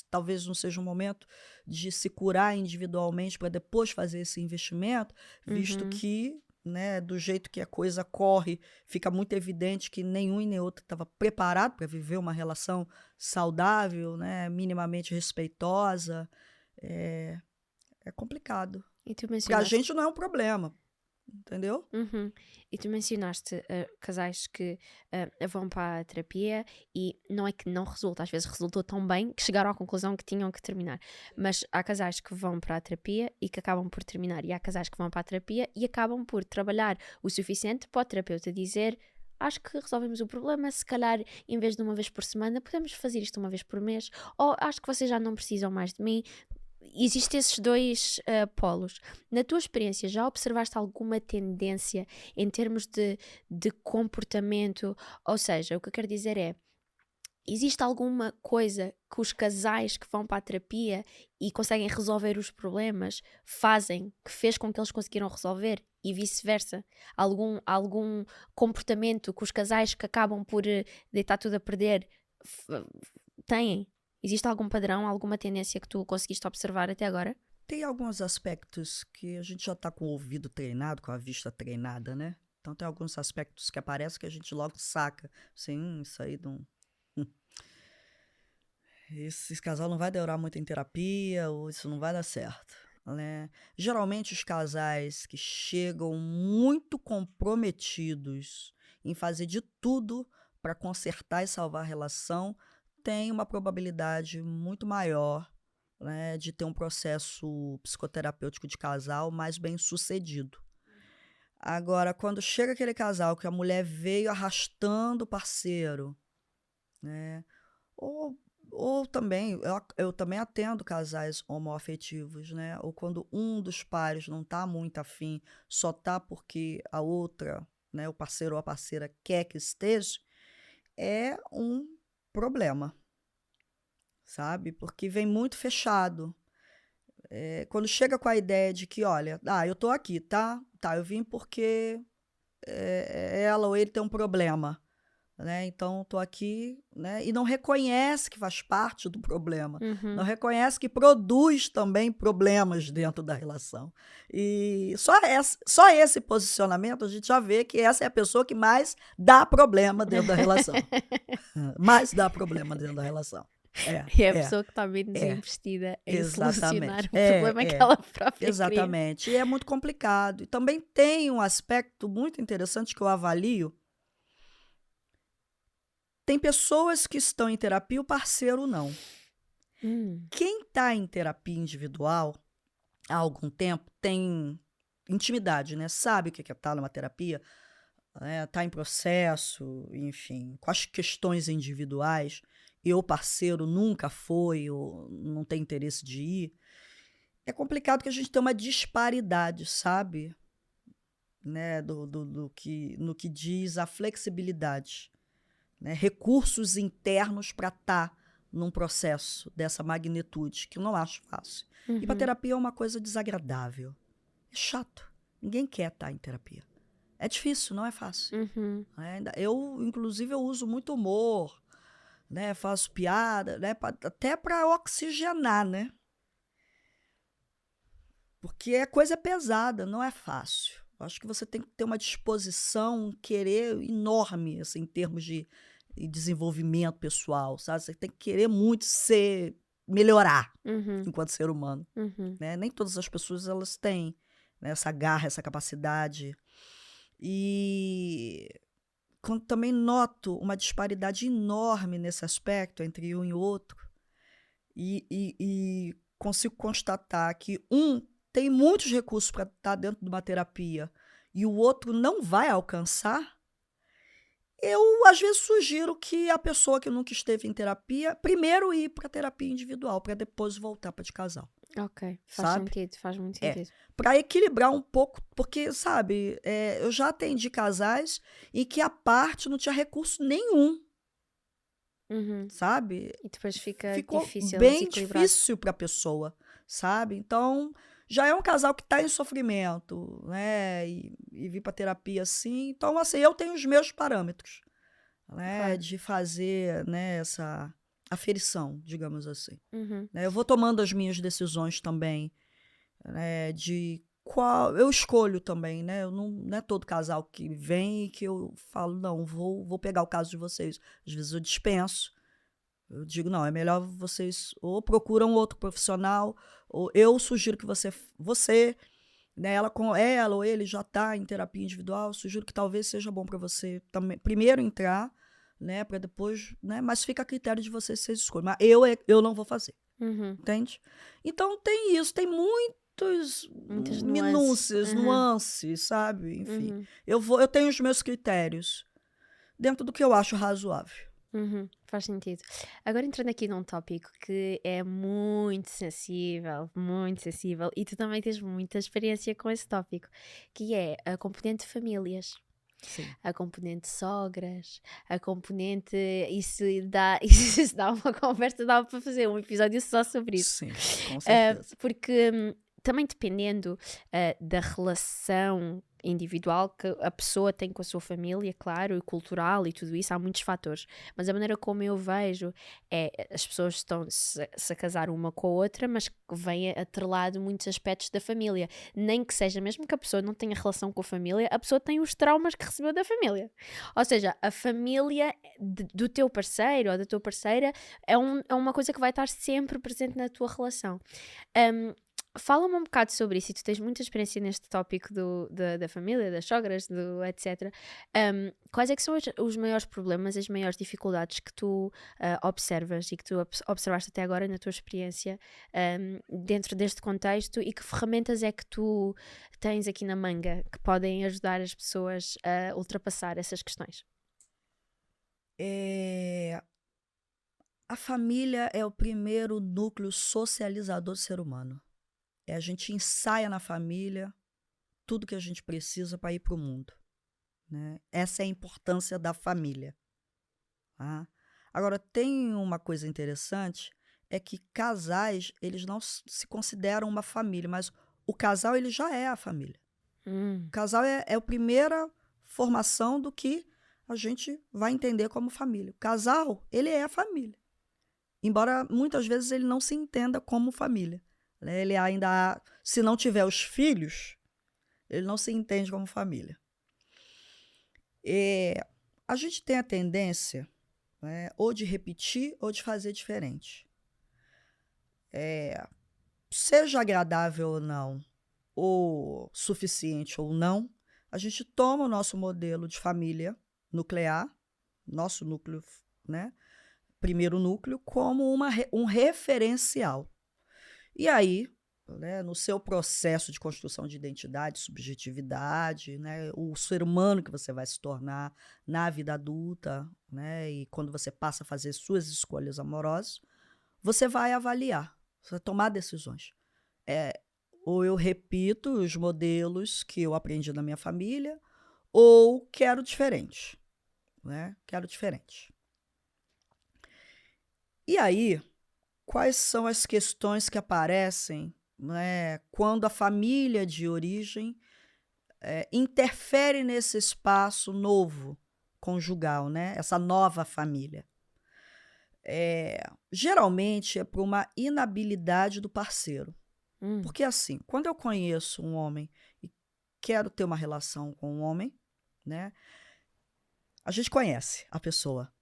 S1: talvez não seja um momento de se curar individualmente para depois fazer esse investimento, visto que, né, do jeito que a coisa corre, fica muito evidente que nenhum e nem outro estava preparado para viver uma relação saudável, né, minimamente respeitosa. É complicado.
S3: E tu
S1: Porque a gente não é um problema, entendeu?
S3: E tu mencionaste casais que vão para a terapia e não é que não resulta, às vezes resultou tão bem que chegaram à conclusão que tinham que terminar. Mas há casais que vão para a terapia e que acabam por terminar. E há casais que vão para a terapia e acabam por trabalhar o suficiente para o terapeuta dizer: acho que resolvemos o problema, se calhar em vez de uma vez por semana podemos fazer isto uma vez por mês, ou acho que vocês já não precisam mais de mim. Existem esses dois polos. Na tua experiência, já observaste alguma tendência em termos de comportamento? Ou seja, o que eu quero dizer é, existe alguma coisa que os casais que vão para a terapia e conseguem resolver os problemas fazem, que fez com que eles conseguiram resolver e vice-versa? Algum comportamento que os casais que acabam por deitar tudo a perder têm? Existe algum padrão, alguma tendência que tu conseguiste observar até agora?
S1: Tem alguns aspectos que a gente já está com o ouvido treinado, com a vista treinada, né? Então tem alguns aspectos que aparecem que a gente logo saca. Assim, isso aí não... Esse casal não vai durar muito em terapia, ou isso não vai dar certo, né? Geralmente os casais que chegam muito comprometidos em fazer de tudo para consertar e salvar a relação têm uma probabilidade muito maior, né, de ter um processo psicoterapêutico de casal mais bem sucedido. Agora, quando chega aquele casal que a mulher veio arrastando o parceiro, né, ou também, eu também atendo casais homoafetivos, né, ou quando um dos pares não está muito afim, só está porque a outra, né, o parceiro ou a parceira quer que esteja, é um problema, sabe? Porque vem muito fechado. Quando chega com a ideia de que, olha, eu tô aqui, tá? Tá, eu vim porque ela ou ele tem um problema, né? Então, tô aqui, né? E não reconhece que faz parte do problema. Não reconhece que produz também problemas dentro da relação. E só esse posicionamento, a gente já vê que essa é a pessoa que mais dá problema dentro da relação. Mais dá problema dentro da relação.
S3: E é a pessoa que está menos investida em solucionar o problema que ela própria
S1: Exatamente.
S3: cria.
S1: E é muito complicado. E também tem um aspecto muito interessante que eu avalio. Tem pessoas que estão em terapia, o parceiro não. Quem está em terapia individual há algum tempo tem intimidade, né? Sabe o que é estar numa terapia, está em processo, enfim, com as questões individuais, e o parceiro nunca foi ou não tem interesse de ir. É complicado que a gente tem uma disparidade, sabe? Né? No que diz a flexibilidade. Né? Recursos internos para estar num processo dessa magnitude, que eu não acho fácil. Ir para terapia é uma coisa desagradável. É chato. Ninguém quer estar em terapia. É difícil, não é fácil. Eu, inclusive, eu uso muito humor, né? Faço piada, né? Até para oxigenar, né? Porque é coisa pesada, não é fácil. Eu acho que você tem que ter uma disposição, um querer enorme, assim, em termos de desenvolvimento pessoal, sabe? Você tem que querer muito melhorar enquanto ser humano. Né? Nem todas as pessoas elas têm, né, essa garra, essa capacidade. E quando também noto uma disparidade enorme nesse aspecto entre um e outro, e consigo constatar que um tem muitos recursos para estar dentro de uma terapia e o outro não vai alcançar, eu às vezes sugiro que a pessoa que nunca esteve em terapia primeiro ir para a terapia individual, para depois voltar para de casal.
S3: Ok, faz muito sentido.
S1: Para equilibrar um pouco, porque, sabe, eu já atendi casais em que a parte não tinha recurso nenhum, sabe?
S3: E depois
S1: Ficou
S3: difícil
S1: bem difícil para a pessoa, sabe? Então, já é um casal que está em sofrimento, né? E vir para terapia assim. Então, assim, eu tenho os meus parâmetros, né? De fazer, né, essa aferição, digamos assim. Né? Eu vou tomando as minhas decisões também, né, de qual eu escolho também, né? Eu não é todo casal que vem e que eu falo, não, vou pegar o caso de vocês. Às vezes eu dispenso. Eu digo, não, é melhor vocês ou procuram outro profissional, ou eu sugiro que você né, ela ou ele já está em terapia individual, sugiro que talvez seja bom para você também, primeiro entrar, né, para depois, né, mas fica a critério de vocês escolhem. Mas eu não vou fazer, entende? Então tem isso, tem muitas minúcias, nuances, sabe? Enfim, eu tenho os meus critérios dentro do que eu acho razoável.
S3: Faz sentido. Agora entrando aqui num tópico que é muito sensível, e tu também tens muita experiência com esse tópico, que é a componente de famílias.
S1: Sim.
S3: A componente sogras, a componente... Isso dá uma conversa, dá para fazer um episódio só sobre isso.
S1: Sim, com certeza.
S3: Porque também dependendo da relação individual que a pessoa tem com a sua família, claro, e cultural e tudo isso, há muitos fatores. Mas a maneira como eu vejo é as pessoas estão-se a casar uma com a outra, mas que vem atrelado muitos aspectos da família. Nem que seja, mesmo que a pessoa não tenha relação com a família, a pessoa tem os traumas que recebeu da família. Ou seja, a família do teu parceiro ou da tua parceira é uma coisa que vai estar sempre presente na tua relação. Fala-me um bocado sobre isso, e tu tens muita experiência neste tópico da família, das sogras, etc. Quais é que são os maiores problemas, as maiores dificuldades que tu observas e que tu observaste até agora na tua experiência dentro deste contexto, e que ferramentas é que tu tens aqui na manga que podem ajudar as pessoas a ultrapassar essas questões?
S1: A família é o primeiro núcleo socializador do ser humano. A gente ensaia na família tudo que a gente precisa para ir para o mundo, né? Essa é a importância da família. Tá? Agora, tem uma coisa interessante, é que casais, eles não se consideram uma família, mas o casal, ele já é a família. O casal é a primeira formação do que a gente vai entender como família. O casal, ele é a família. Embora muitas vezes ele não se entenda como família. Ele ainda, se não tiver os filhos, ele não se entende como família. A gente tem a tendência, né, ou de repetir ou de fazer diferente. Seja agradável ou não, ou suficiente ou não, a gente toma o nosso modelo de família nuclear, nosso núcleo, né, primeiro núcleo, como um referencial. E aí, né, no seu processo de construção de identidade, subjetividade, né, o ser humano que você vai se tornar na vida adulta, né, e quando você passa a fazer suas escolhas amorosas, você vai avaliar, você vai tomar decisões. Ou eu repito os modelos que eu aprendi na minha família, ou quero diferente, né? Quero diferente. E aí, quais são as questões que aparecem, né, quando a família de origem interfere nesse espaço novo conjugal, né? Essa nova família? Geralmente é por uma inabilidade do parceiro. Porque assim, quando eu conheço um homem e quero ter uma relação com um homem, né, a gente conhece a pessoa.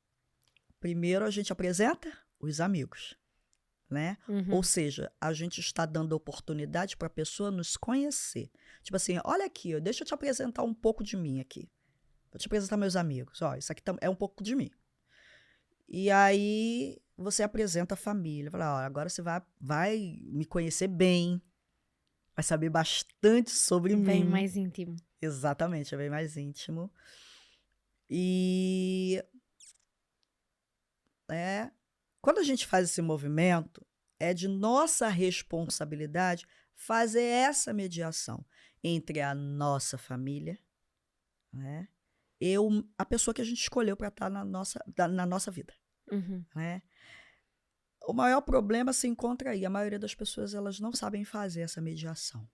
S1: Primeiro a gente apresenta os amigos, né? Ou seja, a gente está dando oportunidade para a pessoa nos conhecer. Tipo assim, olha aqui, deixa eu te apresentar um pouco de mim aqui. Vou te apresentar meus amigos. Ó, isso aqui é um pouco de mim. E aí você apresenta a família. Fala, ó, agora você vai me conhecer bem. Vai saber bastante sobre mim.
S3: Bem mais íntimo.
S1: Exatamente, é bem mais íntimo. E quando a gente faz esse movimento, é de nossa responsabilidade fazer essa mediação entre a nossa família, né, a pessoa que a gente escolheu para estar na nossa vida. Né? O maior problema se encontra aí. A maioria das pessoas, elas não sabem fazer essa mediação.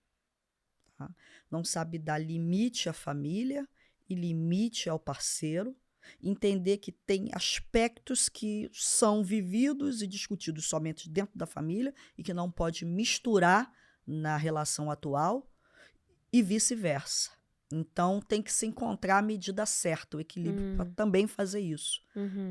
S1: Tá? Não sabe dar limite à família e limite ao parceiro. Entender que tem aspectos que são vividos e discutidos somente dentro da família e que não pode misturar na relação atual e vice-versa. Então, tem que se encontrar a medida certa, o equilíbrio, para também fazer isso.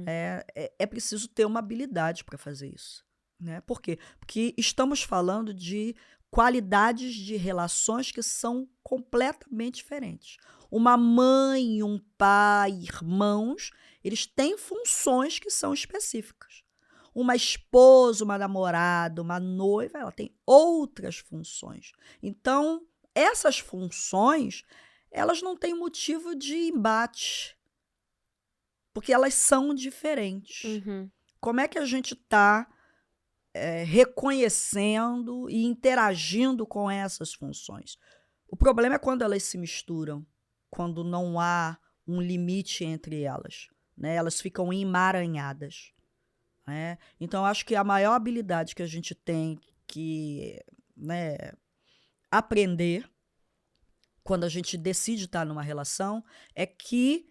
S1: É preciso ter uma habilidade para fazer isso. Né? Por quê? Porque estamos falando de qualidades de relações que são completamente diferentes. Uma mãe, um pai, irmãos, eles têm funções que são específicas. Uma esposa, uma namorada, uma noiva, ela tem outras funções. Então, essas funções, elas não têm motivo de embate, porque elas são diferentes. Como é que a gente está reconhecendo e interagindo com essas funções? O problema é quando elas se misturam, quando não há um limite entre elas, né? Elas ficam emaranhadas. Né? Então, acho que a maior habilidade que a gente tem que, né, aprender quando a gente decide estar numa relação, é que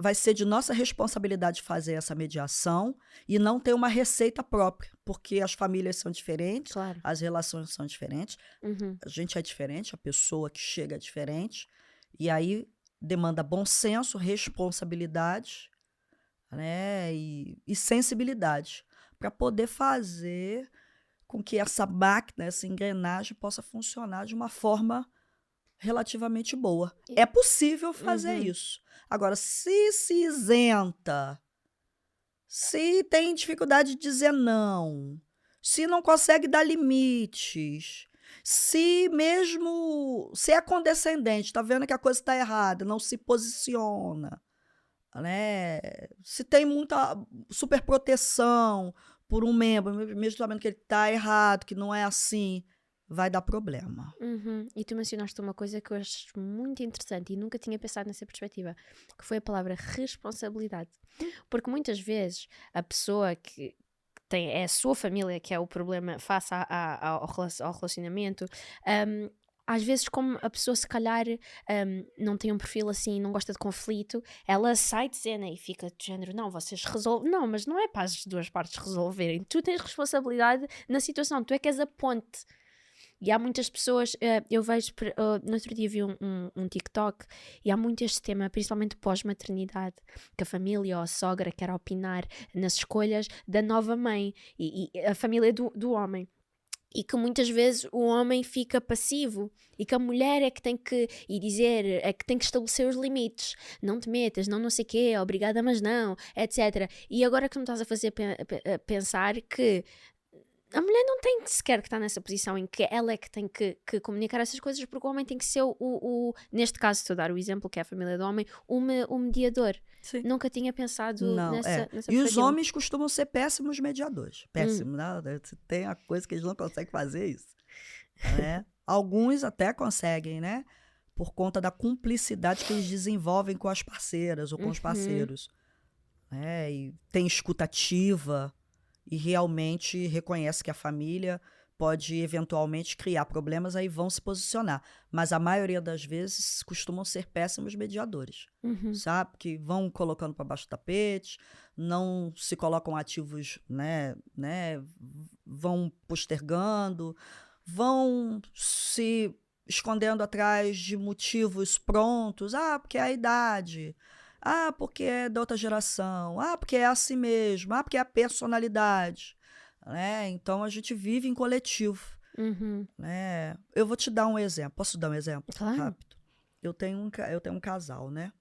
S1: vai ser de nossa responsabilidade fazer essa mediação e não ter uma receita própria, porque as famílias são diferentes,
S3: Claro.
S1: as relações são diferentes,
S3: Uhum.
S1: a gente é diferente, a pessoa que chega é diferente, e aí demanda bom senso, responsabilidade, né, e sensibilidade para poder fazer com que essa máquina, essa engrenagem possa funcionar de uma forma relativamente boa. É possível fazer isso. Agora, se isenta, se tem dificuldade de dizer não, se não consegue dar limites, se é condescendente, está vendo que a coisa está errada, não se posiciona, né? Se tem muita superproteção por um membro, mesmo sabendo que ele está errado, que não é assim, vai dar problema.
S3: Uhum. E tu mencionaste uma coisa que eu acho muito interessante e nunca tinha pensado nessa perspectiva, que foi a palavra responsabilidade. Porque muitas vezes a pessoa que é a sua família que é o problema face ao relacionamento, às vezes como a pessoa se calhar não tem um perfil assim, não gosta de conflito, ela sai de cena e fica de género, não, vocês resolvem, não, mas não é para as duas partes resolverem, tu tens responsabilidade na situação, tu é que és a ponte. E há muitas pessoas, eu vejo, no outro dia vi um TikTok, e há muito este tema, principalmente pós-maternidade, que a família ou a sogra quer opinar nas escolhas da nova mãe, e a família do homem. E que muitas vezes o homem fica passivo e que a mulher é que tem que é que tem que estabelecer os limites. Não te metas, não sei o quê, obrigada, mas não, etc. E agora que me estás a fazer pensar que a mulher não tem sequer que estar nessa posição em que ela é que tem que comunicar essas coisas, porque o homem tem que ser neste caso, estou a dar o exemplo que é a família do homem, o mediador.
S1: Sim.
S3: Nunca tinha pensado nessa
S1: E os homens costumam ser péssimos mediadores. Péssimos, né? Tem a coisa que eles não conseguem fazer isso. Né? Alguns até conseguem, né? Por conta da cumplicidade que eles desenvolvem com as parceiras ou com os parceiros. Né? E tem escutativa e realmente reconhece que a família pode eventualmente criar problemas, aí vão se posicionar. Mas a maioria das vezes costumam ser péssimos mediadores, sabe? Que vão colocando para baixo do tapete, não se colocam ativos, né? Vão postergando, vão se escondendo atrás de motivos prontos. Porque é a idade. Porque é da outra geração. Porque é assim mesmo. Porque é a personalidade. Né? Então, a gente vive em coletivo. Né? Eu vou te dar um exemplo. Posso dar um exemplo?
S3: Claro.
S1: Rápido. Eu tenho um casal, né?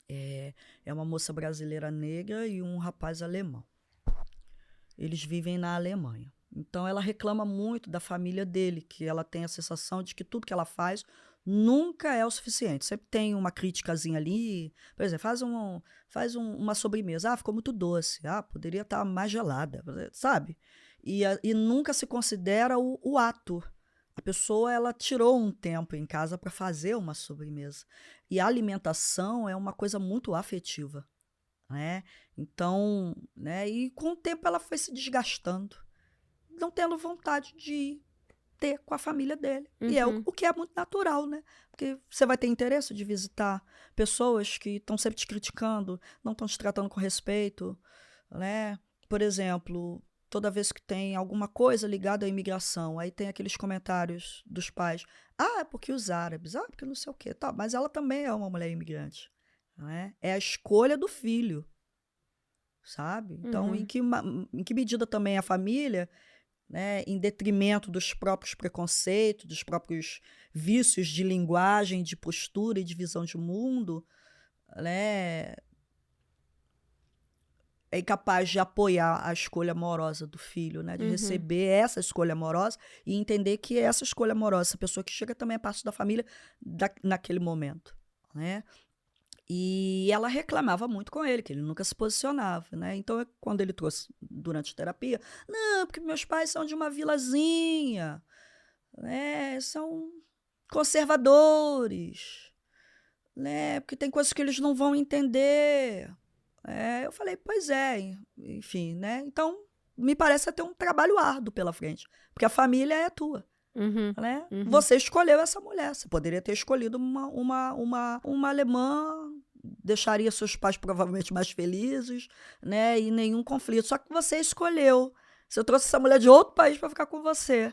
S1: É uma moça brasileira negra e um rapaz alemão. Eles vivem na Alemanha. Então, ela reclama muito da família dele, que ela tem a sensação de que tudo que ela faz nunca é o suficiente. Sempre tem uma criticazinha ali. Por exemplo, faz uma sobremesa. Ficou muito doce. Poderia estar mais gelada, sabe? E nunca se considera o ato. A pessoa, ela tirou um tempo em casa para fazer uma sobremesa. E a alimentação é uma coisa muito afetiva. Né? Então, né? E com o tempo ela foi se desgastando, não tendo vontade de ter com a família dele. E é o que é muito natural, né? Porque você vai ter interesse de visitar pessoas que estão sempre te criticando, não estão te tratando com respeito, né? Por exemplo, toda vez que tem alguma coisa ligada à imigração, aí tem aqueles comentários dos pais. É porque os árabes, porque não sei o quê. Tá, mas ela também é uma mulher imigrante. Né? É a escolha do filho, sabe? Então, em que medida também a família, né, em detrimento dos próprios preconceitos, dos próprios vícios de linguagem, de postura e de visão de mundo, né, é incapaz de apoiar a escolha amorosa do filho, né, de receber essa escolha amorosa e entender que essa escolha amorosa, essa pessoa que chega também é parte da família naquele momento, né? E ela reclamava muito com ele, que ele nunca se posicionava, né? Então, quando ele trouxe durante a terapia, não, porque meus pais são de uma vilazinha, né? São conservadores, né? Porque tem coisas que eles não vão entender. Eu falei, pois é, enfim, né? Então, me parece ter um trabalho árduo pela frente, porque a família é tua. né? Você escolheu essa mulher. Você poderia ter escolhido uma alemã, deixaria seus pais provavelmente mais felizes, né? E nenhum conflito. Só que você escolheu. Você trouxe essa mulher de outro país para ficar com você.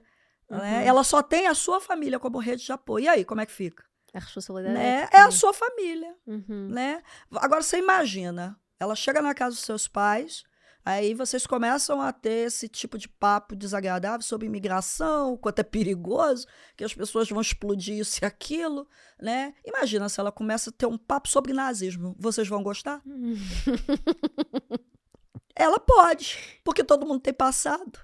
S1: Né? Ela só tem a sua família como rede de apoio. E aí, como é que fica?
S3: A responsabilidade
S1: Né? É a sua família. Né? Agora, você imagina, ela chega na casa dos seus pais, aí vocês começam a ter esse tipo de papo desagradável sobre imigração, quanto é perigoso, que as pessoas vão explodir isso e aquilo, né? Imagina se ela começa a ter um papo sobre nazismo. Vocês vão gostar? Ela pode, porque todo mundo tem passado.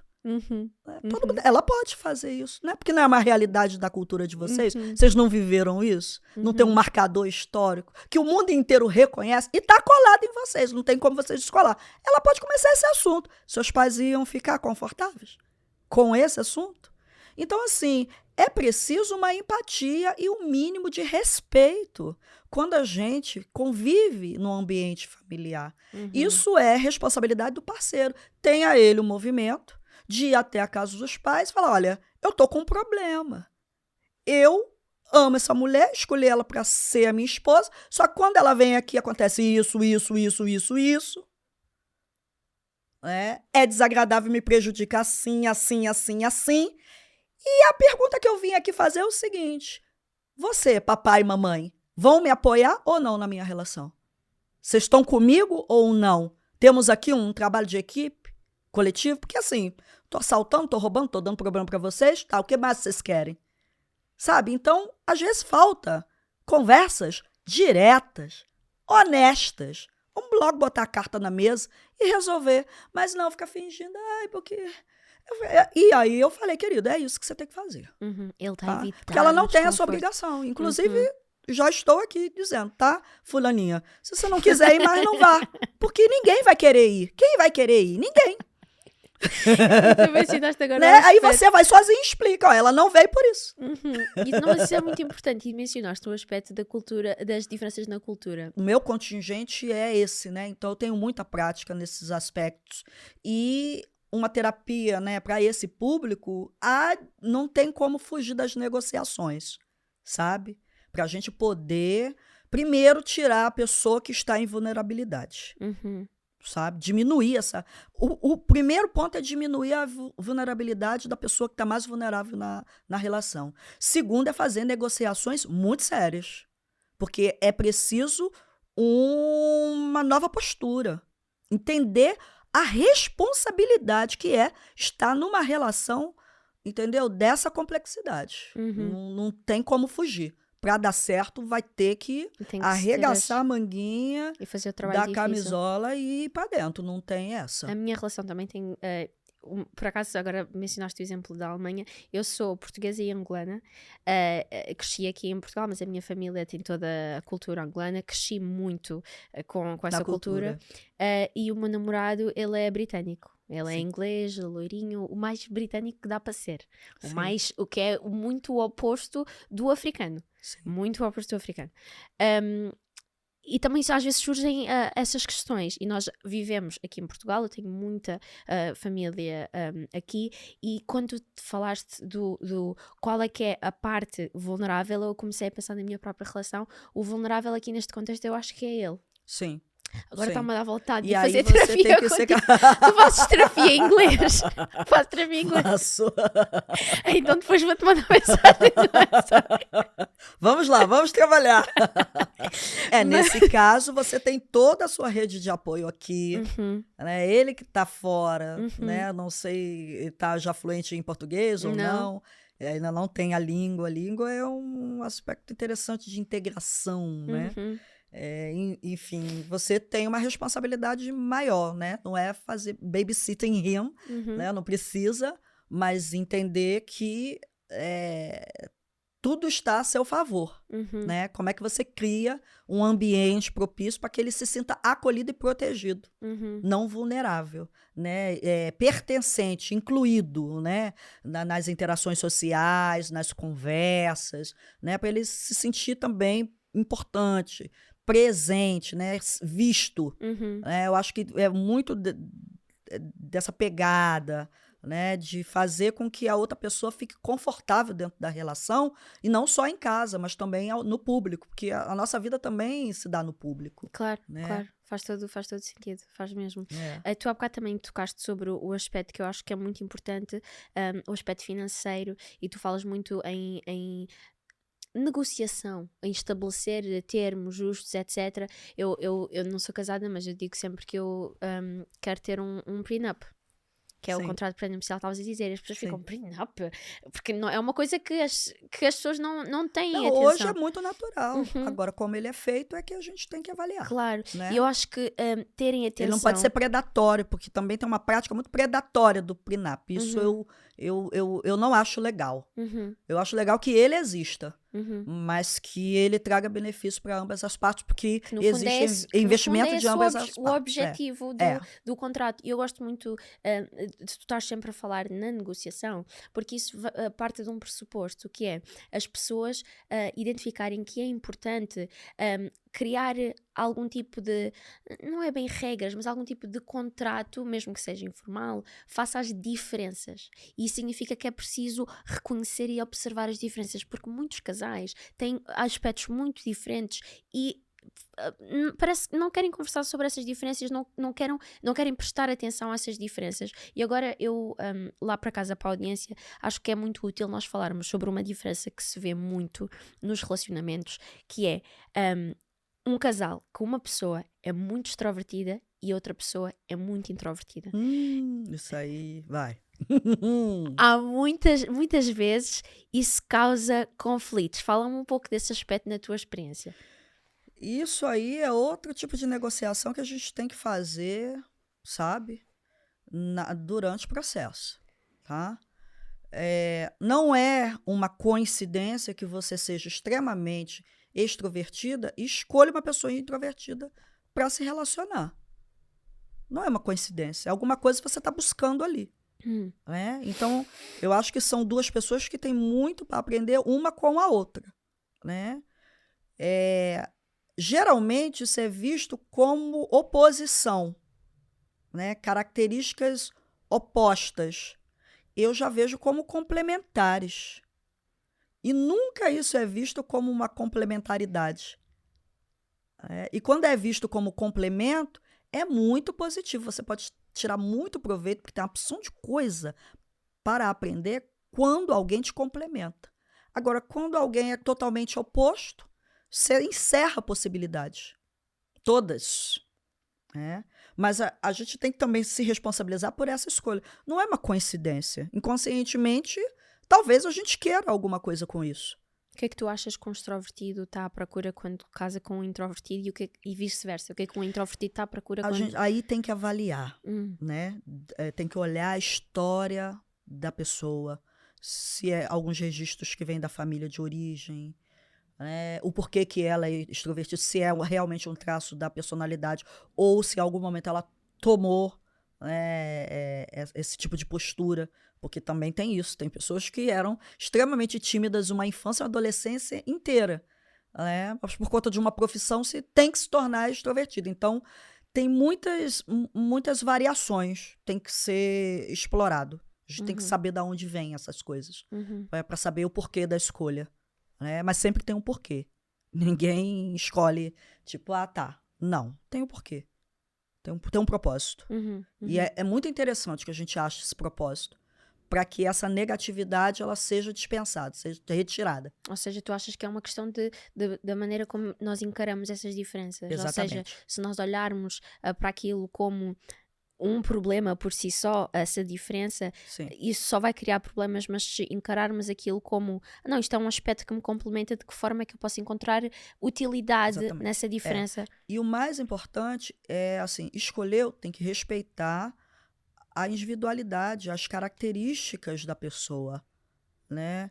S1: Ela pode fazer isso, né? Porque não é uma realidade da cultura de vocês. Vocês não viveram isso? Não tem um marcador histórico que o mundo inteiro reconhece e está colado em vocês. Não tem como vocês descolar. Ela pode começar esse assunto. Seus pais iam ficar confortáveis com esse assunto? Então, assim, é preciso uma empatia e um mínimo de respeito quando a gente convive num ambiente familiar. Isso é responsabilidade do parceiro. Tenha ele o movimento de ir até a casa dos pais e falar, olha, eu tô com um problema. Eu amo essa mulher, escolhi ela para ser a minha esposa, só que quando ela vem aqui acontece isso. É desagradável, me prejudica assim. E a pergunta que eu vim aqui fazer é o seguinte, você, papai e mamãe, vão me apoiar ou não na minha relação? Vocês estão comigo ou não? Temos aqui um trabalho de equipe, coletivo, porque assim, tô assaltando, tô roubando, tô dando problema para vocês, tá? O que mais vocês querem? Sabe? Então, às vezes falta conversas diretas, honestas. Vamos logo botar a carta na mesa e resolver. Mas não ficar fingindo, porque... E aí eu falei, querido, é isso que você tem que fazer.
S3: Ele tá evitando.
S1: Porque ela não tem essa obrigação. Inclusive, já estou aqui dizendo, tá, fulaninha? Se você não quiser ir mais, não vá. Porque ninguém vai querer ir. Quem vai querer ir? Ninguém.
S3: Agora
S1: né? Aí você vai sozinho e explica, ó, ela não veio por isso.
S3: Isso é muito importante. E mencionaste o aspecto da cultura, das diferenças na cultura.
S1: O meu contingente é esse, né? Então eu tenho muita prática nesses aspectos. E uma terapia, né, para esse público, não tem como fugir das negociações, sabe? Para a gente poder, primeiro, tirar a pessoa que está em vulnerabilidade. Sabe? Diminuir essa... O primeiro ponto é diminuir a vulnerabilidade da pessoa que está mais vulnerável na relação. Segundo é fazer negociações muito sérias. Porque é preciso uma nova postura. Entender a responsabilidade que é estar numa relação, entendeu? Dessa complexidade. Não tem como fugir. Para dar certo, vai ter que arregaçar a manguinha
S3: e fazer o trabalho
S1: da
S3: difícil.
S1: Camisola e ir para dentro. Não tem essa.
S3: A minha relação também tem... por acaso, agora mencionaste o exemplo da Alemanha. Eu sou portuguesa e angolana. Cresci aqui em Portugal, mas a minha família tem toda a cultura angolana. Cresci muito com essa cultura. E o meu namorado, ele é britânico. Ele é inglês, loirinho, o mais britânico que dá para ser. O que é muito o oposto do africano. Muito o oposto do africano. E também às vezes surgem essas questões. E nós vivemos aqui em Portugal, eu tenho muita família aqui, e quando te falaste do qual é que é a parte vulnerável, eu comecei a pensar na minha própria relação. O vulnerável aqui neste contexto eu acho que é ele.
S1: Sim.
S3: Agora está-me a dar vontade
S1: de
S3: fazer terapia. Tu fazes terapia em inglês? Faço terapia em inglês?
S1: Faço.
S3: Então depois vou-te mandar mensagem.
S1: Vamos lá, vamos trabalhar. Nesse caso, você tem toda a sua rede de apoio aqui. Né? Ele que está fora, né? Não sei, está já fluente em português ou não. Ainda não tem a língua. A língua é um aspecto interessante de integração, né? Enfim, você tem uma responsabilidade maior, né? Não é fazer babysitting him, né? Não precisa, mas entender que tudo está a seu favor, né? Como é que você cria um ambiente propício para que ele se sinta acolhido e protegido, não vulnerável, né? Pertencente, incluído, né? Nas interações sociais, nas conversas, né? Para ele se sentir também importante, presente, né? Visto. Eu acho que é muito dessa pegada, né? De fazer com que a outra pessoa fique confortável dentro da relação, e não só em casa, mas também no público, porque a nossa vida também se dá no público.
S3: Claro,
S1: né?
S3: claro. Faz todo sentido, faz mesmo.
S1: É.
S3: Tu há bocado também tocaste sobre o aspecto que eu acho que é muito importante, o aspecto financeiro, e tu falas muito em negociação, em estabelecer termos justos, etc. Eu não sou casada, mas eu digo sempre que eu quero ter um prenup, que é o
S1: Sim.
S3: contrato prenupcial que estavas a dizer. As pessoas
S1: Sim.
S3: ficam, prenup? Porque não, é uma coisa que as pessoas não têm
S1: Não,
S3: atenção.
S1: hoje é muito natural.
S3: Uhum.
S1: Agora, como ele é feito, é que a gente tem que avaliar.
S3: Claro,
S1: né?
S3: e eu acho que terem atenção...
S1: Ele não pode ser predatório, porque também tem uma prática muito predatória do prenup. Isso eu não acho legal.
S3: Uhum,
S1: Eu acho legal que ele exista,
S3: uhum.
S1: mas que ele traga benefício para ambas as partes, porque
S3: Que no fundo é esse-
S1: existe
S3: que no
S1: investimento
S3: fundo é
S1: de
S3: esse
S1: ambas as partes.
S3: o objetivo
S1: É.
S3: do contrato. E eu gosto muito de tu estar sempre a falar na negociação, porque isso parte de um pressuposto, que é as pessoas identificarem que é importante criar algum tipo de, não é bem regras, mas algum tipo de contrato, mesmo que seja informal, faça as diferenças. E isso significa que é preciso reconhecer e observar as diferenças, porque muitos casais têm aspectos muito diferentes e parece que não querem conversar sobre essas diferenças, não querem prestar atenção a essas diferenças. E agora eu, lá para casa, para a audiência, acho que é muito útil nós falarmos sobre uma diferença que se vê muito nos relacionamentos, que é um casal que uma pessoa é muito extrovertida e outra pessoa é muito introvertida.
S1: Isso aí, vai.
S3: Há muitas vezes isso causa conflitos. Fala-me um pouco desse aspecto na tua experiência.
S1: Isso aí é outro tipo de negociação que a gente tem que fazer, sabe? Durante o processo, tá? Não é uma coincidência que você seja extremamente extrovertida e escolha uma pessoa introvertida para se relacionar. Não é uma coincidência, é alguma coisa que você está buscando ali. Né? Então, eu acho que são duas pessoas que têm muito para aprender uma com a outra. Né? Geralmente, isso é visto como oposição, né? Características opostas. Eu já vejo como complementares. E nunca isso é visto como uma complementaridade. E quando é visto como complemento, é muito positivo. Você pode tirar muito proveito, porque tem uma opção de coisa para aprender quando alguém te complementa. Agora, quando alguém é totalmente oposto, você encerra possibilidades. Todas. Mas a gente tem que também se responsabilizar por essa escolha. Não é uma coincidência. Inconscientemente, talvez a gente queira alguma coisa com isso.
S3: O que é que tu achas que um extrovertido está à procura quando casa com um introvertido e vice-versa? O que é que um introvertido está à procura quando...
S1: Aí tem que avaliar, né? Tem que olhar a história da pessoa, se é alguns registros que vêm da família de origem, o porquê que ela é extrovertida, se é realmente um traço da personalidade ou se em algum momento ela tomou esse tipo de postura, porque também tem isso. Tem pessoas que eram extremamente tímidas uma infância e uma adolescência inteira. Mas por conta de uma profissão se tem que se tornar extrovertido. Então, tem muitas variações, tem que ser explorado. A gente tem que saber de onde vêm essas coisas, para saber o porquê da escolha. Mas sempre tem um porquê. Ninguém escolhe, tipo, tá. Não, tem um porquê. Tem um propósito. E é muito interessante que a gente ache esse propósito, para que essa negatividade ela seja dispensada, seja retirada.
S3: Ou seja, tu achas que é uma questão da maneira como nós encaramos essas diferenças.
S1: Exatamente.
S3: Ou seja, se nós olharmos para aquilo como um problema por si só, essa diferença,
S1: Sim.
S3: isso só vai criar problemas, mas se encararmos aquilo como, não, isto é um aspecto que me complementa, de que forma é que eu posso encontrar utilidade
S1: Exatamente.
S3: nessa diferença?
S1: E o mais importante é, assim, escolher, tem que respeitar a individualidade, as características da pessoa, né?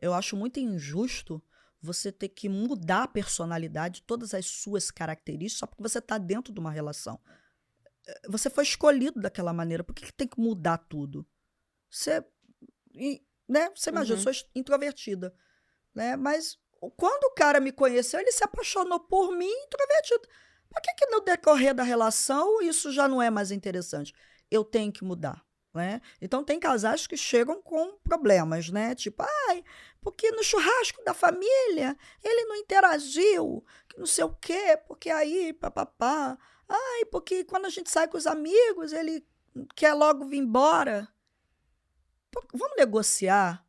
S1: Eu acho muito injusto você ter que mudar a personalidade, todas as suas características, só porque você está dentro de uma relação. Você foi escolhido daquela maneira, por que tem que mudar tudo? Você imagina, eu sou introvertida, né? Mas quando o cara me conheceu, ele se apaixonou por mim introvertido. Por que no decorrer da relação isso já não é mais interessante? Eu tenho que mudar. né? Então, tem casais que chegam com problemas, né? Tipo, ai, porque no churrasco da família ele não interagiu, que não sei o quê, porque aí, papapá. Ai, porque quando a gente sai com os amigos, ele quer logo vir embora. Pô, vamos negociar.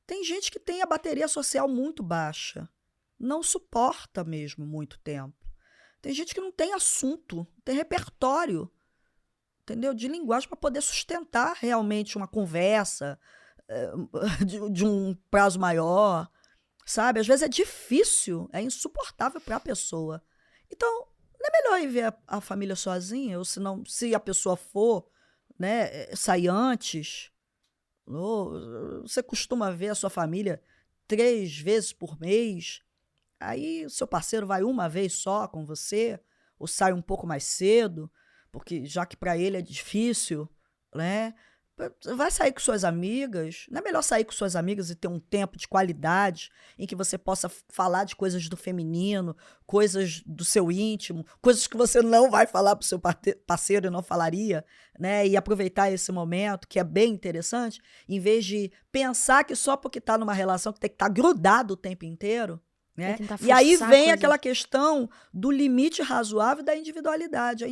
S1: Tem gente que tem a bateria social muito baixa. Não suporta mesmo muito tempo. Tem gente que não tem assunto, não tem repertório, entendeu? De linguagem para poder sustentar realmente uma conversa de um prazo maior, sabe? Às vezes é difícil, é insuportável para a pessoa. Então, não é melhor ir ver a família sozinha? Ou se não, se a pessoa for, né, sair antes? Ou você costuma ver a sua família 3 vezes por mês? Aí o seu parceiro vai uma vez só com você, ou sai um pouco mais cedo, porque já que para ele é difícil, né? Vai sair com suas amigas. Não é melhor sair com suas amigas e ter um tempo de qualidade em que você possa falar de coisas do feminino, coisas do seu íntimo, coisas que você não vai falar para o seu parceiro e não falaria, né? E aproveitar esse momento, que é bem interessante, em vez de pensar que só porque está numa relação que tem que estar grudado o tempo inteiro, né? E aí vem aquela questão do limite razoável da individualidade.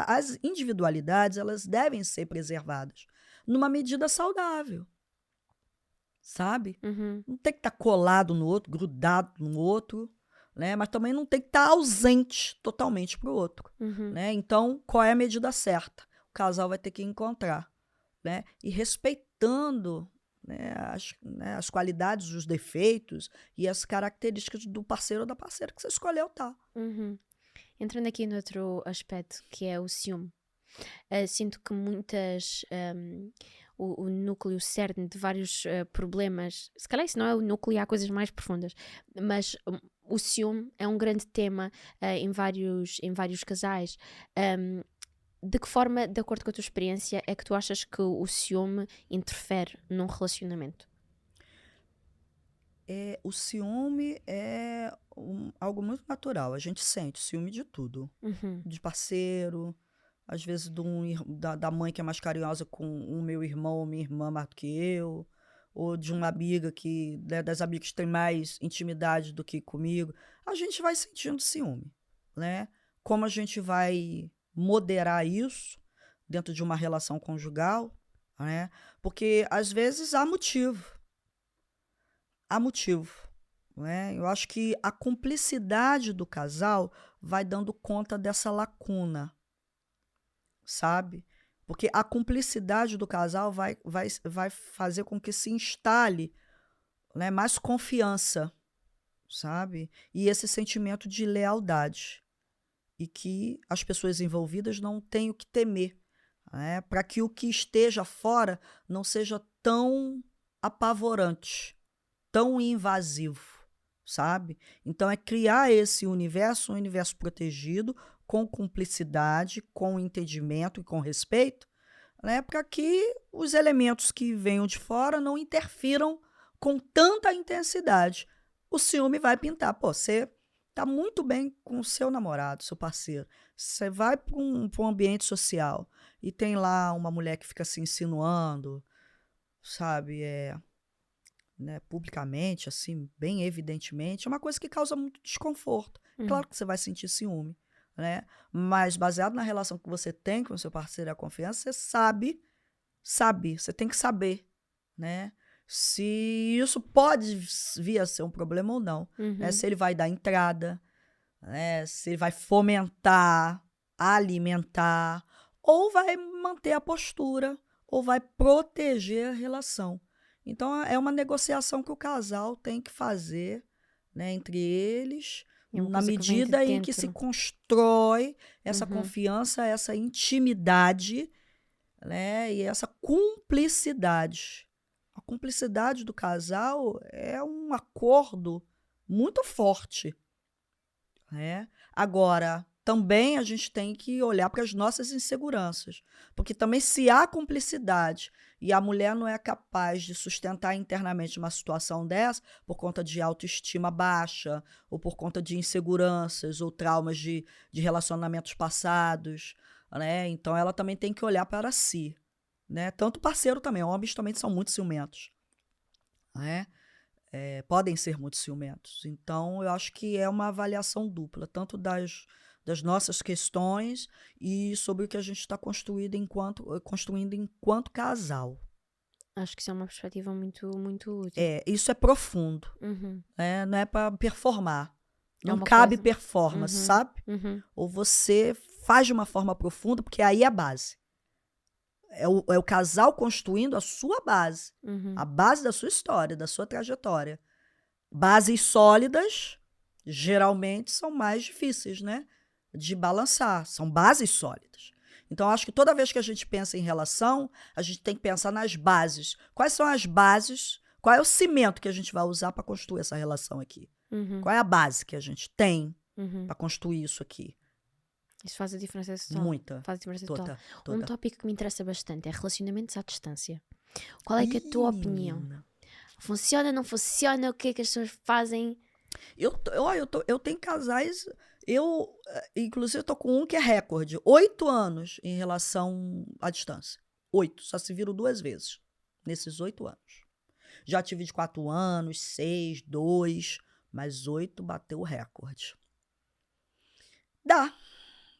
S1: As individualidades, elas devem ser preservadas numa medida saudável, sabe? Não tem que estar colado no outro, grudado no outro, né? Mas também não tem que estar ausente totalmente para o outro, né? Então, qual é a medida certa? O casal vai ter que encontrar, né? E respeitando, né, as qualidades, os defeitos e as características do parceiro ou da parceira que você escolheu, tá?
S3: Entrando aqui noutro aspecto, que é o ciúme. Sinto que muitas... o núcleo cerne de vários problemas, se calhar isso não é o núcleo, há coisas mais profundas, mas o ciúme é um grande tema em vários casais. De que forma, de acordo com a tua experiência, é que tu achas que o ciúme interfere num relacionamento?
S1: O ciúme é algo muito natural. A gente sente ciúme de tudo. De parceiro, às vezes da mãe que é mais carinhosa com o meu irmão ou minha irmã mais do que eu, ou de uma amiga das amigas que tem mais intimidade do que comigo. A gente vai sentindo ciúme, né? Como a gente vai moderar isso dentro de uma relação conjugal, né? Porque às vezes há motivo, né? Eu acho que a cumplicidade do casal vai dando conta dessa lacuna, sabe? Porque a cumplicidade do casal vai fazer com que se instale, né, mais confiança, sabe? E esse sentimento de lealdade. E que as pessoas envolvidas não tenham que temer, né? Para que o que esteja fora não seja tão apavorante, tão invasivo, sabe? Então, é criar esse universo, um universo protegido, com cumplicidade, com entendimento e com respeito, né? Para que os elementos que venham de fora não interfiram com tanta intensidade. O ciúme vai pintar. Pô, você tá muito bem com o seu namorado, seu parceiro. Você vai para um ambiente social e tem lá uma mulher que fica se insinuando, sabe? Né, publicamente, assim, bem evidentemente, é uma coisa que causa muito desconforto. Claro que você vai sentir ciúme, né? Mas baseado na relação que você tem com o seu parceiro e a confiança, você sabe, você tem que saber, né? Se isso pode vir a ser um problema ou não, né? Se ele vai dar entrada, né? Se ele vai fomentar, alimentar, ou vai manter a postura, ou vai proteger a relação. Então, é uma negociação que o casal tem que fazer, né, entre eles, na medida em que se constrói essa confiança, essa intimidade, né, e essa cumplicidade. A cumplicidade do casal é um acordo muito forte, né? Agora, também a gente tem que olhar para as nossas inseguranças, porque também se há cumplicidade e a mulher não é capaz de sustentar internamente uma situação dessa por conta de autoestima baixa ou por conta de inseguranças ou traumas de relacionamentos passados, né? Então ela também tem que olhar para si, né? Tanto parceiro também. Homens também são muito ciumentos, né? Podem ser muito ciumentos. Então, eu acho que é uma avaliação dupla, tanto das nossas questões e sobre o que a gente está construindo enquanto casal.
S3: Acho que isso é uma perspectiva muito, muito útil.
S1: Isso é profundo,
S3: Uhum.
S1: né? Não é para performar.
S3: É
S1: Não
S3: uma
S1: cabe
S3: coisa-
S1: performance,
S3: Uhum.
S1: sabe?
S3: Uhum.
S1: Ou você faz de uma forma profunda, porque aí é a base. É o casal construindo a sua base.
S3: Uhum.
S1: A base da sua história, da sua trajetória. Bases sólidas, geralmente, são mais difíceis, né? De balançar. São bases sólidas. Então, acho que toda vez que a gente pensa em relação, a gente tem que pensar nas bases. Quais são as bases? Qual é o cimento que a gente vai usar para construir essa relação aqui?
S3: Uhum.
S1: Qual é a base que a gente tem
S3: Uhum.
S1: para construir isso aqui?
S3: Isso faz a diferença total.
S1: Muita.
S3: Faz a diferença total.
S1: Toda.
S3: Um tópico que me interessa bastante é relacionamentos à distância. Qual é que é a tua opinião?
S1: Menina.
S3: Funciona, não funciona? O que é que as pessoas fazem?
S1: Eu tenho casais. Inclusive, eu tô com um que é recorde: 8 anos em relação à distância. 8. Só se viram 2 vezes nesses 8 anos. Já tive de 4 anos, 6, 2, mas 8 bateu o recorde. Dá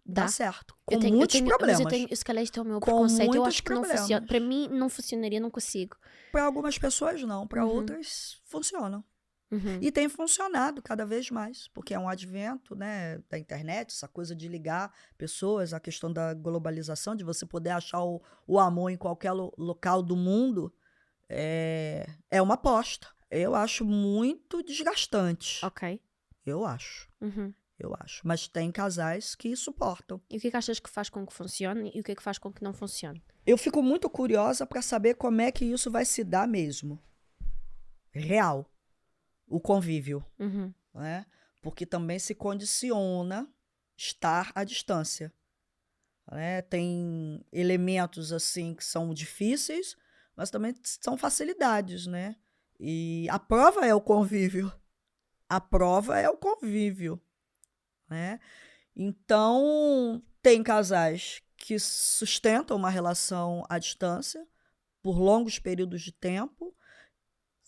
S3: Dá.
S1: certo. Com muitos problemas.
S3: Mas se calhar isto é o meu
S1: Com
S3: preconceito. Eu
S1: muitos
S3: acho que não
S1: problemas.
S3: funciona. Para mim, não funcionaria, não consigo.
S1: Para algumas pessoas, não. Para
S3: Uhum.
S1: outras, funcionam.
S3: Uhum.
S1: E tem funcionado cada vez mais, porque é um advento, né, da internet, essa coisa de ligar pessoas, a questão da globalização, de você poder achar o amor em qualquer local do mundo, é uma aposta. Eu acho muito desgastante.
S3: Ok.
S1: Eu acho.
S3: Uhum.
S1: Mas tem casais que suportam.
S3: E o que é que achas que faz com que funcione e o que é que faz com que não funcione?
S1: Eu fico muito curiosa para saber como é que isso vai se dar mesmo. Real. O convívio.
S3: Uhum.
S1: Né? Porque também se condiciona estar à distância. Né? Tem elementos assim que são difíceis, mas também são facilidades, né? E a prova é o convívio. A prova é o convívio, né? Então, tem casais que sustentam uma relação à distância por longos períodos de tempo.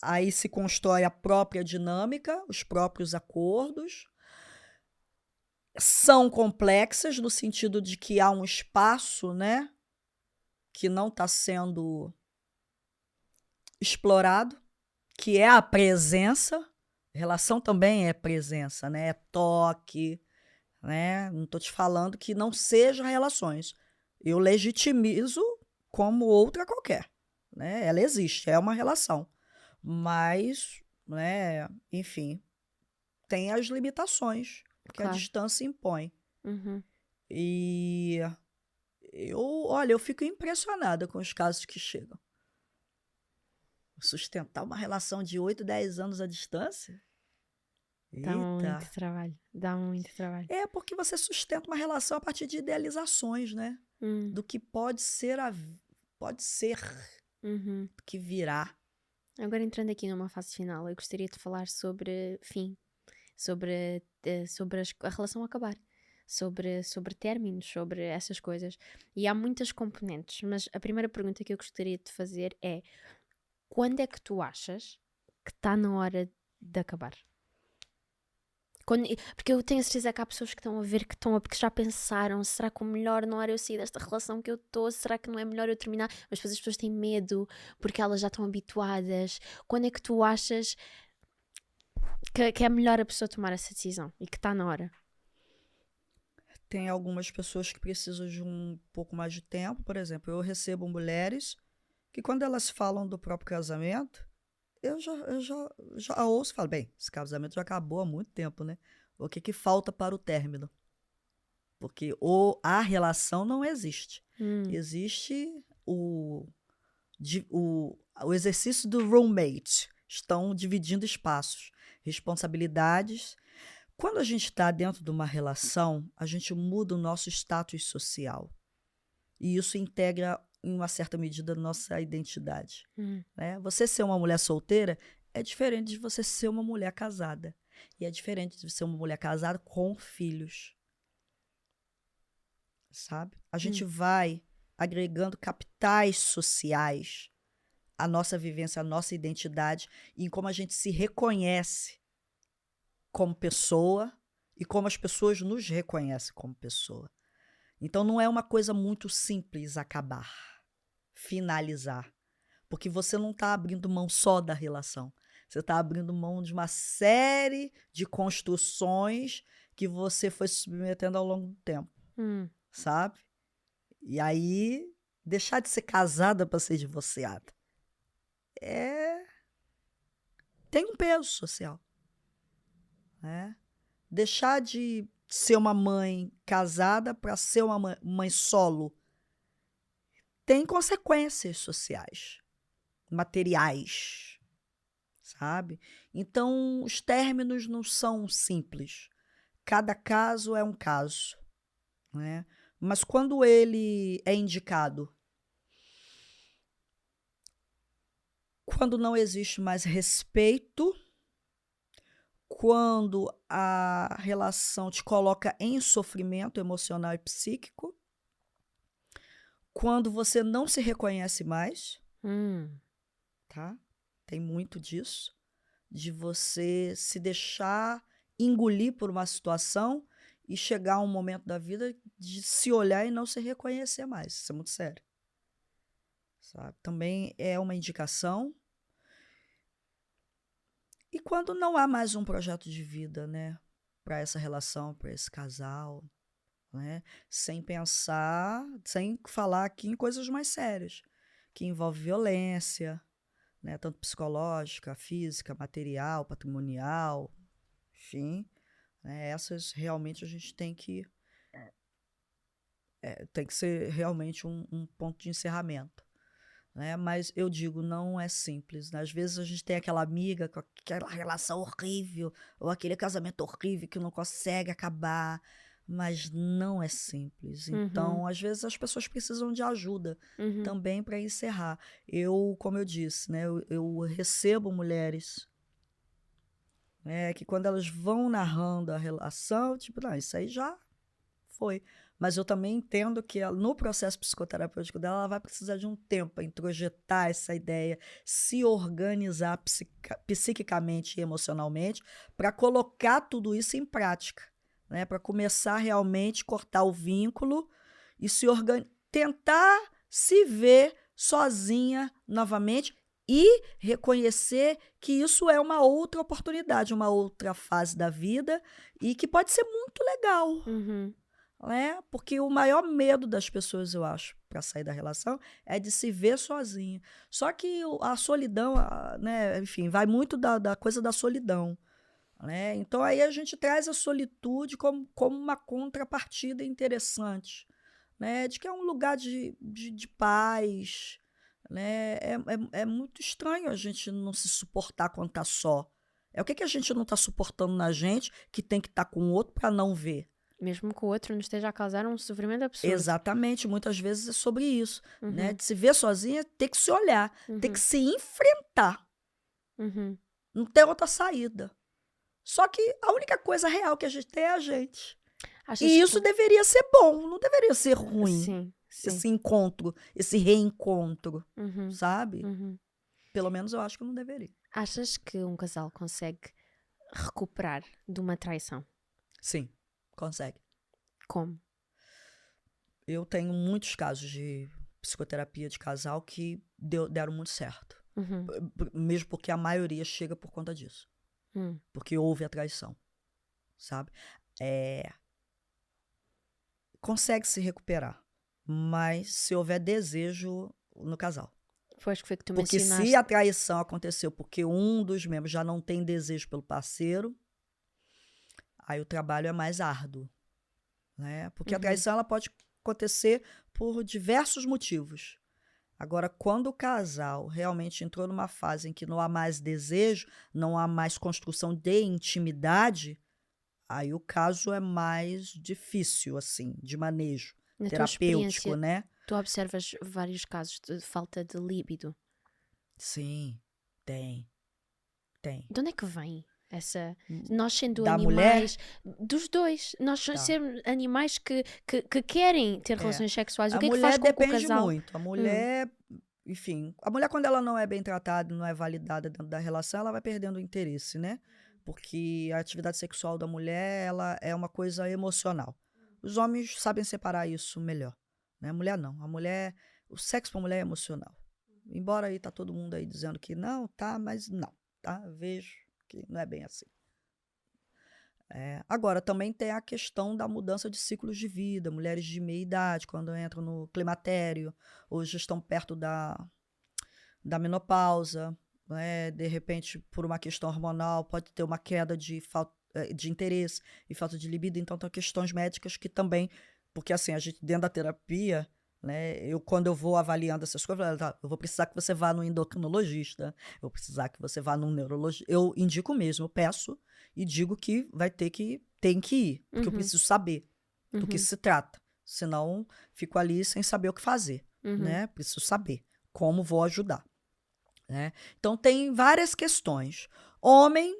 S1: Aí se constrói a própria dinâmica, os próprios acordos. São complexas no sentido de que há um espaço, né, que não está sendo explorado, que é a presença. Relação também é presença, né? É toque, né? Não estou te falando que não sejam relações. Eu legitimizo como outra qualquer, né? Ela existe, é uma relação. Mas, né, enfim, tem as limitações que a distância impõe.
S3: Uhum.
S1: E eu fico impressionada com os casos que chegam. Sustentar uma relação de 8, 10 anos à distância?
S3: Dá muito trabalho. Dá muito trabalho.
S1: É porque você sustenta uma relação a partir de idealizações, né? Do que pode ser,
S3: Uhum.
S1: do que virá.
S3: Agora entrando aqui numa fase final, eu gostaria de falar sobre fim, sobre a relação acabar, sobre términos, sobre essas coisas. E há muitas componentes, mas a primeira pergunta que eu gostaria de fazer é: quando é que tu achas que está na hora de acabar? Porque eu tenho a certeza que há pessoas que estão a ver, que já pensaram: será que o melhor não era eu sair desta relação que eu estou? Será que não é melhor eu terminar? Mas depois as pessoas têm medo porque elas já estão habituadas. Quando é que tu achas que é melhor a pessoa tomar essa decisão e que está na hora?
S1: Tem algumas pessoas que precisam de um pouco mais de tempo. Por exemplo, eu recebo mulheres que, quando elas falam do próprio casamento, eu já ouço e falo: bem, esse casamento já acabou há muito tempo, né? O que falta para o término? Porque a relação não existe. Existe o exercício do roommate. Estão dividindo espaços, responsabilidades. Quando a gente está dentro de uma relação, a gente muda o nosso status social. E isso integra, em uma certa medida, a nossa identidade. Né? Você ser uma mulher solteira é diferente de você ser uma mulher casada. E é diferente de ser uma mulher casada com filhos. Sabe? A gente vai agregando capitais sociais à nossa vivência, à nossa identidade e em como a gente se reconhece como pessoa e como as pessoas nos reconhecem como pessoa. Então não é uma coisa muito simples acabar, finalizar, porque você não está abrindo mão só da relação. Você está abrindo mão de uma série de construções que você foi se submetendo ao longo do tempo, sabe? E aí, deixar de ser casada para ser divorciada tem um peso social, né? Deixar de ser uma mãe casada para ser uma mãe solo tem consequências sociais, materiais, sabe? Então, os términos não são simples. Cada caso é um caso, né? Mas quando ele é indicado, quando não existe mais respeito, quando a relação te coloca em sofrimento emocional e psíquico, quando você não se reconhece mais, tá? Tem muito disso, de você se deixar engolir por uma situação e chegar a um momento da vida de se olhar e não se reconhecer mais. Isso é muito sério, sabe? Também é uma indicação. E quando não há mais um projeto de vida, né, para essa relação, para esse casal, né, sem pensar, sem falar aqui em coisas mais sérias, que envolve violência, né, tanto psicológica, física, material, patrimonial, enfim, né, essas realmente a gente tem que ser realmente um ponto de encerramento. Né? Mas eu digo, não é simples. Né? Às vezes a gente tem aquela amiga com aquela relação horrível, ou aquele casamento horrível que não consegue acabar, mas não é simples. Então, às vezes as pessoas precisam de ajuda também para encerrar. Como eu disse, né, eu recebo mulheres, né, que quando elas vão narrando a relação, tipo, não, isso aí já foi. Mas eu também entendo que no processo psicoterapêutico dela, ela vai precisar de um tempo para introjetar essa ideia, se organizar psiquicamente e emocionalmente, para colocar tudo isso em prática, né? Para começar realmente cortar o vínculo e tentar se ver sozinha novamente e reconhecer que isso é uma outra oportunidade, uma outra fase da vida e que pode ser muito legal. Né? Porque o maior medo das pessoas, eu acho, para sair da relação é de se ver sozinha. Só que a solidão, né, enfim, vai muito da coisa da solidão. Né? Então aí a gente traz a solitude como uma contrapartida interessante, né? De que é um lugar de paz. Né? É muito estranho a gente não se suportar quando está só. O que a gente não está suportando na gente que tem que estar com o outro para não ver?
S3: Mesmo que o outro nos esteja a causar um sofrimento absurdo.
S1: Exatamente, muitas vezes é sobre isso. Né? De se ver sozinha, ter que se olhar, ter que se enfrentar. Não tem outra saída. Só que a única coisa real que a gente tem é a gente. E isso deveria ser bom, não deveria ser ruim.
S3: Sim.
S1: Esse encontro, esse reencontro, sabe? Pelo menos eu acho que não deveria.
S3: Achas que um casal consegue recuperar de uma traição?
S1: Sim. Consegue.
S3: Como?
S1: Eu tenho muitos casos de psicoterapia de casal que deram muito certo. Mesmo porque a maioria chega por conta disso. Porque houve a traição. Sabe? Consegue se recuperar. Mas se houver desejo no casal.
S3: Foi que tu
S1: porque
S3: mencionaste.
S1: Se a traição aconteceu porque um dos membros já não tem desejo pelo parceiro, aí o trabalho é mais árduo, né? Porque a traição ela pode acontecer por diversos motivos. Agora, quando o casal realmente entrou numa fase em que não há mais desejo, não há mais construção de intimidade, aí o caso é mais difícil, assim, de manejo terapêutico, né?
S3: Tu observas vários casos de falta de líbido.
S1: Sim, tem.
S3: De onde é que vem? Nós sendo
S1: Da
S3: animais, dos dois, nós
S1: Tá.
S3: sermos animais que querem ter relações sexuais. O
S1: A
S3: que é que
S1: mulher
S3: faz com que o
S1: depende
S3: casal...
S1: muito. A mulher, enfim, a mulher quando ela não é bem tratada, não é validada dentro da relação, ela vai perdendo o interesse, né? Porque a atividade sexual da mulher, ela é uma coisa emocional. Os homens sabem separar isso melhor, né? A mulher não. O sexo para a mulher é emocional. Embora aí tá todo mundo aí dizendo que não, tá, mas não, tá? Eu vejo que não é bem assim. Agora, também tem a questão da mudança de ciclos de vida. Mulheres de meia idade, quando entram no climatério, ou já estão perto da menopausa, né? De repente, por uma questão hormonal, pode ter uma queda de interesse e falta de libido. Então, tem questões médicas que também... Porque, assim, a gente, dentro da terapia, né, quando eu vou avaliando essas coisas, eu vou precisar que você vá no endocrinologista, eu vou precisar que você vá num neurologista. Eu indico mesmo, eu peço e digo que tem que ir, porque eu preciso saber do que se trata. Senão, fico ali sem saber o que fazer, né? Preciso saber como vou ajudar, né? Então, tem várias questões. Homem,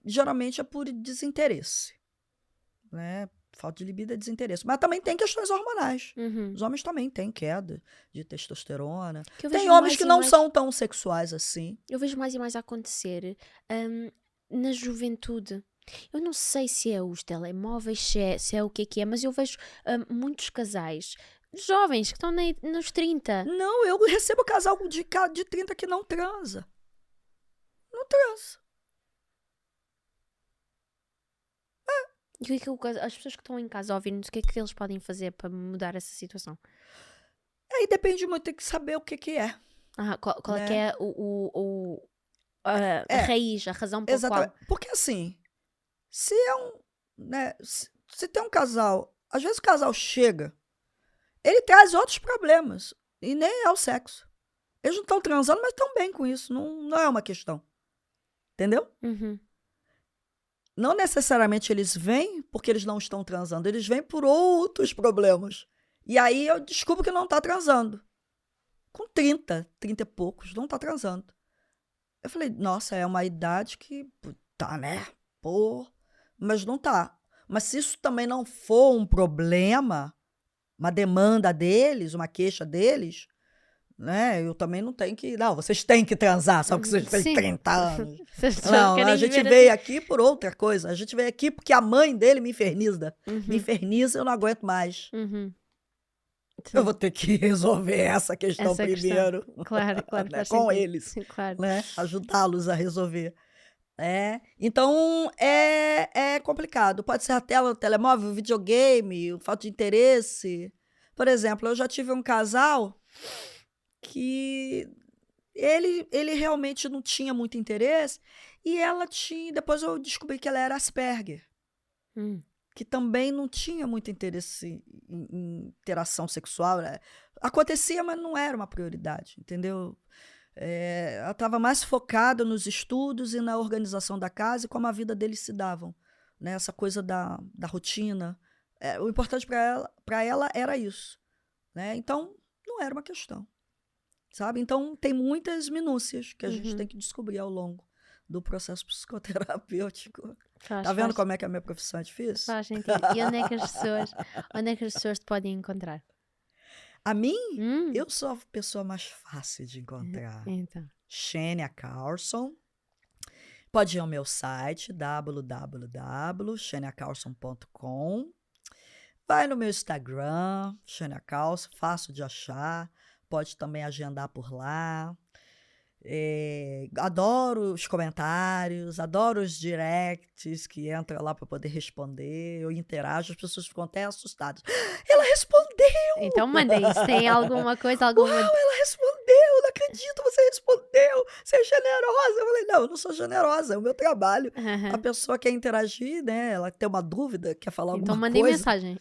S1: geralmente, é por desinteresse, né? Falta de libido é desinteresse. Mas também tem questões hormonais. Os homens também têm queda de testosterona. Tem homens que não são tão sexuais assim.
S3: Eu vejo mais e mais a acontecer na juventude. Eu não sei se é os telemóveis, se é o que é, mas eu vejo muitos casais jovens que estão nos 30.
S1: Não, eu recebo casal de 30 que não transa. Não transa.
S3: E o que é que as pessoas que estão em casa ouvindo, o que é que eles podem fazer para mudar essa situação?
S1: Aí depende muito, tem que saber o que é.
S3: Qual é que
S1: Né?
S3: é a raiz, a razão pela qual...
S1: Exatamente. Porque assim, se né, se tem um casal, às vezes o casal chega, ele traz outros problemas, e nem é o sexo. Eles não estão transando, mas estão bem com isso, não é uma questão. Entendeu? Não necessariamente eles vêm porque eles não estão transando, eles vêm por outros problemas. E aí eu descubro que não está transando. Com 30 e poucos, não está transando. Eu falei, nossa, é uma idade que tá, né? Pô, mas não tá. Mas se isso também não for um problema, uma demanda deles, uma queixa deles, né? Eu também não tenho que... Não, vocês têm que transar, só porque vocês têm 30 anos. Não, a gente veio aqui por outra coisa. A gente veio aqui porque a mãe dele me inferniza. Me inferniza, eu não aguento mais. Eu vou ter que resolver essa questão primeiro.
S3: Claro,
S1: né? Com eles.
S3: Claro.
S1: Né? Ajudá-los a resolver. Então, é complicado. Pode ser a tela, o telemóvel, o videogame, o falta de interesse. Por exemplo, eu já tive um casal que ele realmente não tinha muito interesse e ela tinha... Depois eu descobri que ela era Asperger, que também não tinha muito interesse em interação sexual. Acontecia, mas não era uma prioridade, entendeu? Ela estava mais focada nos estudos e na organização da casa e como a vida deles se davam, né? Essa coisa da rotina. O importante para ela era isso, né? Então, não era uma questão. Sabe? Então, tem muitas minúcias que a gente tem que descobrir ao longo do processo psicoterapêutico. Tá vendo como é que a minha profissão é difícil?
S3: Faz sentido. E onde é que as pessoas te podem encontrar?
S1: A mim, eu sou a pessoa mais fácil de encontrar.
S3: Então.
S1: Xenia Carlson. Pode ir ao meu site, www.xeniacarlson.com. Vai no meu Instagram, Xenia Carlson, fácil de achar. Pode também agendar por lá. Adoro os comentários, adoro os directs que entram lá para poder responder. Eu interajo, as pessoas ficam até assustadas. Ela respondeu!
S3: Então manda isso. Tem alguma coisa?
S1: Uau, ela respondeu! Não acredito, você respondeu! Você é generosa! Eu falei, não, eu não sou generosa, é o meu trabalho. A pessoa quer interagir, né? Ela tem uma dúvida, quer falar alguma coisa.
S3: Então mandei mensagem.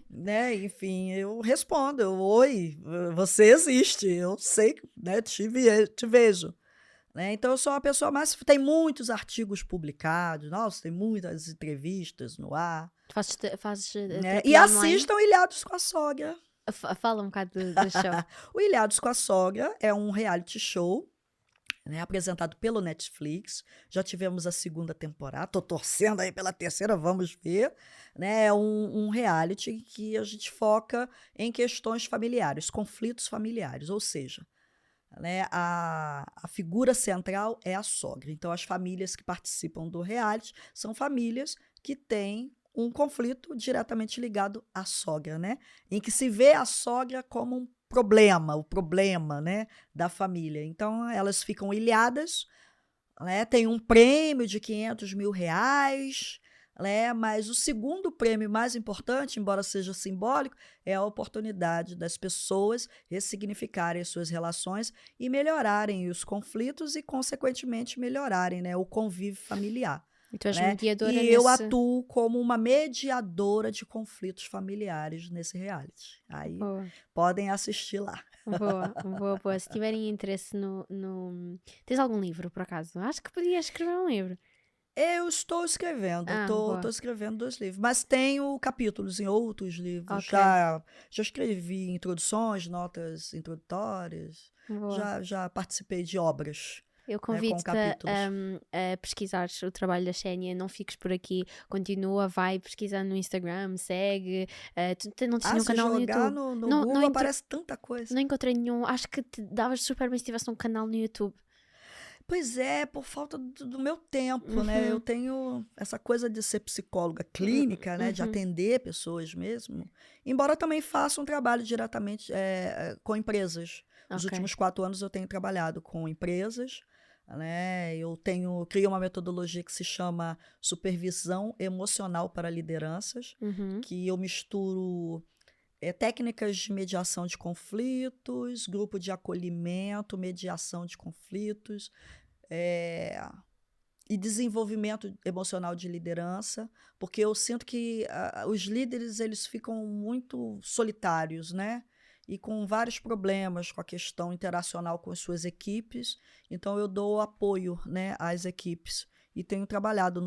S1: Né? Enfim, eu respondo. Oi, você existe. Eu sei, né? Te vejo. Né? Então, eu sou uma pessoa mais... Tem muitos artigos publicados. Nossa, tem muitas entrevistas no ar.
S3: Fazes
S1: né? E assistam Ilhados com a Sogra.
S3: Fala um bocado do show.
S1: O Ilhados com a Sogra é um reality show né, apresentado pelo Netflix. Já tivemos a 2ª temporada, tô torcendo aí pela 3ª, vamos ver. Né? É um reality que a gente foca em questões familiares, conflitos familiares, ou seja, né, a figura central é a sogra. Então, as famílias que participam do reality são famílias que têm um conflito diretamente ligado à sogra, né? Em que se vê a sogra como um problema, o problema, né, da família. Então, elas ficam ilhadas, né? Tem um prêmio de R$500 mil, né? Mas o segundo prêmio mais importante, embora seja simbólico, é a oportunidade das pessoas ressignificarem as suas relações e melhorarem os conflitos e, consequentemente, melhorarem, né, o convívio familiar.
S3: E tu és
S1: Né?
S3: mediadora
S1: E eu
S3: nesse...
S1: atuo como uma mediadora de conflitos familiares nesse reality. Aí
S3: Boa.
S1: podem assistir lá.
S3: Boa. Se tiverem interesse no... Tens algum livro, por acaso? Acho que podias escrever um livro.
S1: Eu estou escrevendo,
S3: boa.
S1: estou escrevendo 2 livros, mas tenho capítulos em outros livros.
S3: Ok.
S1: Já escrevi introduções, notas introdutórias,
S3: Boa.
S1: já participei de obras.
S3: Eu
S1: Com
S3: convido-te
S1: capítulos.
S3: a pesquisares o trabalho da Xénia, não fiques por aqui, continua, vai pesquisar no Instagram, segue, tu não tinha um
S1: Se
S3: canal no
S1: jogar
S3: YouTube.
S1: no
S3: Não-
S1: Google
S3: não
S1: aparece tanta coisa.
S3: Não encontrei nenhum, acho que te davas super bem se tivesse um canal no YouTube.
S1: Pois é, por falta do meu tempo, né? Eu tenho essa coisa de ser psicóloga clínica, né? De atender pessoas mesmo. Embora também faça um trabalho diretamente com empresas. Nos
S3: Ok.
S1: últimos 4 anos eu tenho trabalhado com empresas, né? Eu criei uma metodologia que se chama Supervisão Emocional para Lideranças, que eu misturo técnicas de mediação de conflitos, grupo de acolhimento, mediação de conflitos, e desenvolvimento emocional de liderança, porque eu sinto que os líderes eles ficam muito solitários, né? E com vários problemas com a questão interacional com as suas equipes. Então, eu dou apoio, né, às equipes. E tenho trabalhado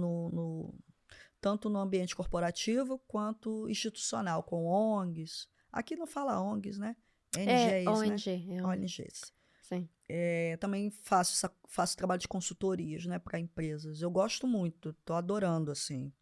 S1: tanto no ambiente corporativo quanto institucional, com ONGs. Aqui não fala ONGs, né? NGs, né? ONGs.
S3: Sim.
S1: Também faço trabalho de consultorias, né, para empresas. Eu gosto muito, estou adorando, assim.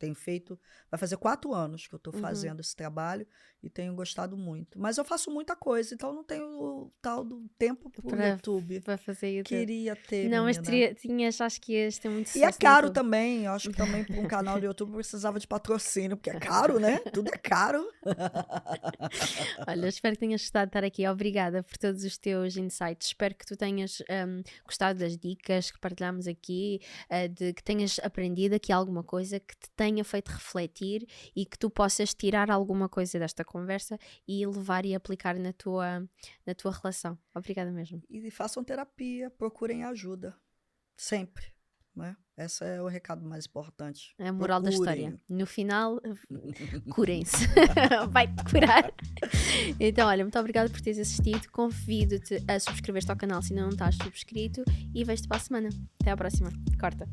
S1: Vai fazer 4 anos que eu estou fazendo esse trabalho e tenho gostado muito. Mas eu faço muita coisa, então não tenho o tal do tempo para o YouTube.
S3: Para fazer YouTube.
S1: Queria ter,
S3: Não, mas
S1: menina.
S3: acho que ias ter muito
S1: E
S3: sucesso
S1: é
S3: no
S1: caro
S3: YouTube.
S1: também, eu acho que também para um canal do YouTube precisava de patrocínio, porque é caro, né? Tudo é caro.
S3: Olha, espero que tenhas gostado de estar aqui. Obrigada por todos os teus insights. Espero que tu tenhas gostado das dicas que partilhámos aqui, de que tenhas aprendido aqui alguma coisa que te tenha feito refletir e que tu possas tirar alguma coisa desta conversa e levar e aplicar na tua relação. Obrigada mesmo.
S1: E façam terapia, procurem ajuda. Sempre. Né? Esse é o recado mais importante.
S3: É a moral da
S1: Procurem.
S3: história. No final, curem-se. Vai-te curar. Então, olha, muito obrigada por teres assistido. Convido-te a subscrever-te ao canal se ainda não estás subscrito e vejo-te para a semana. Até à próxima. Corta.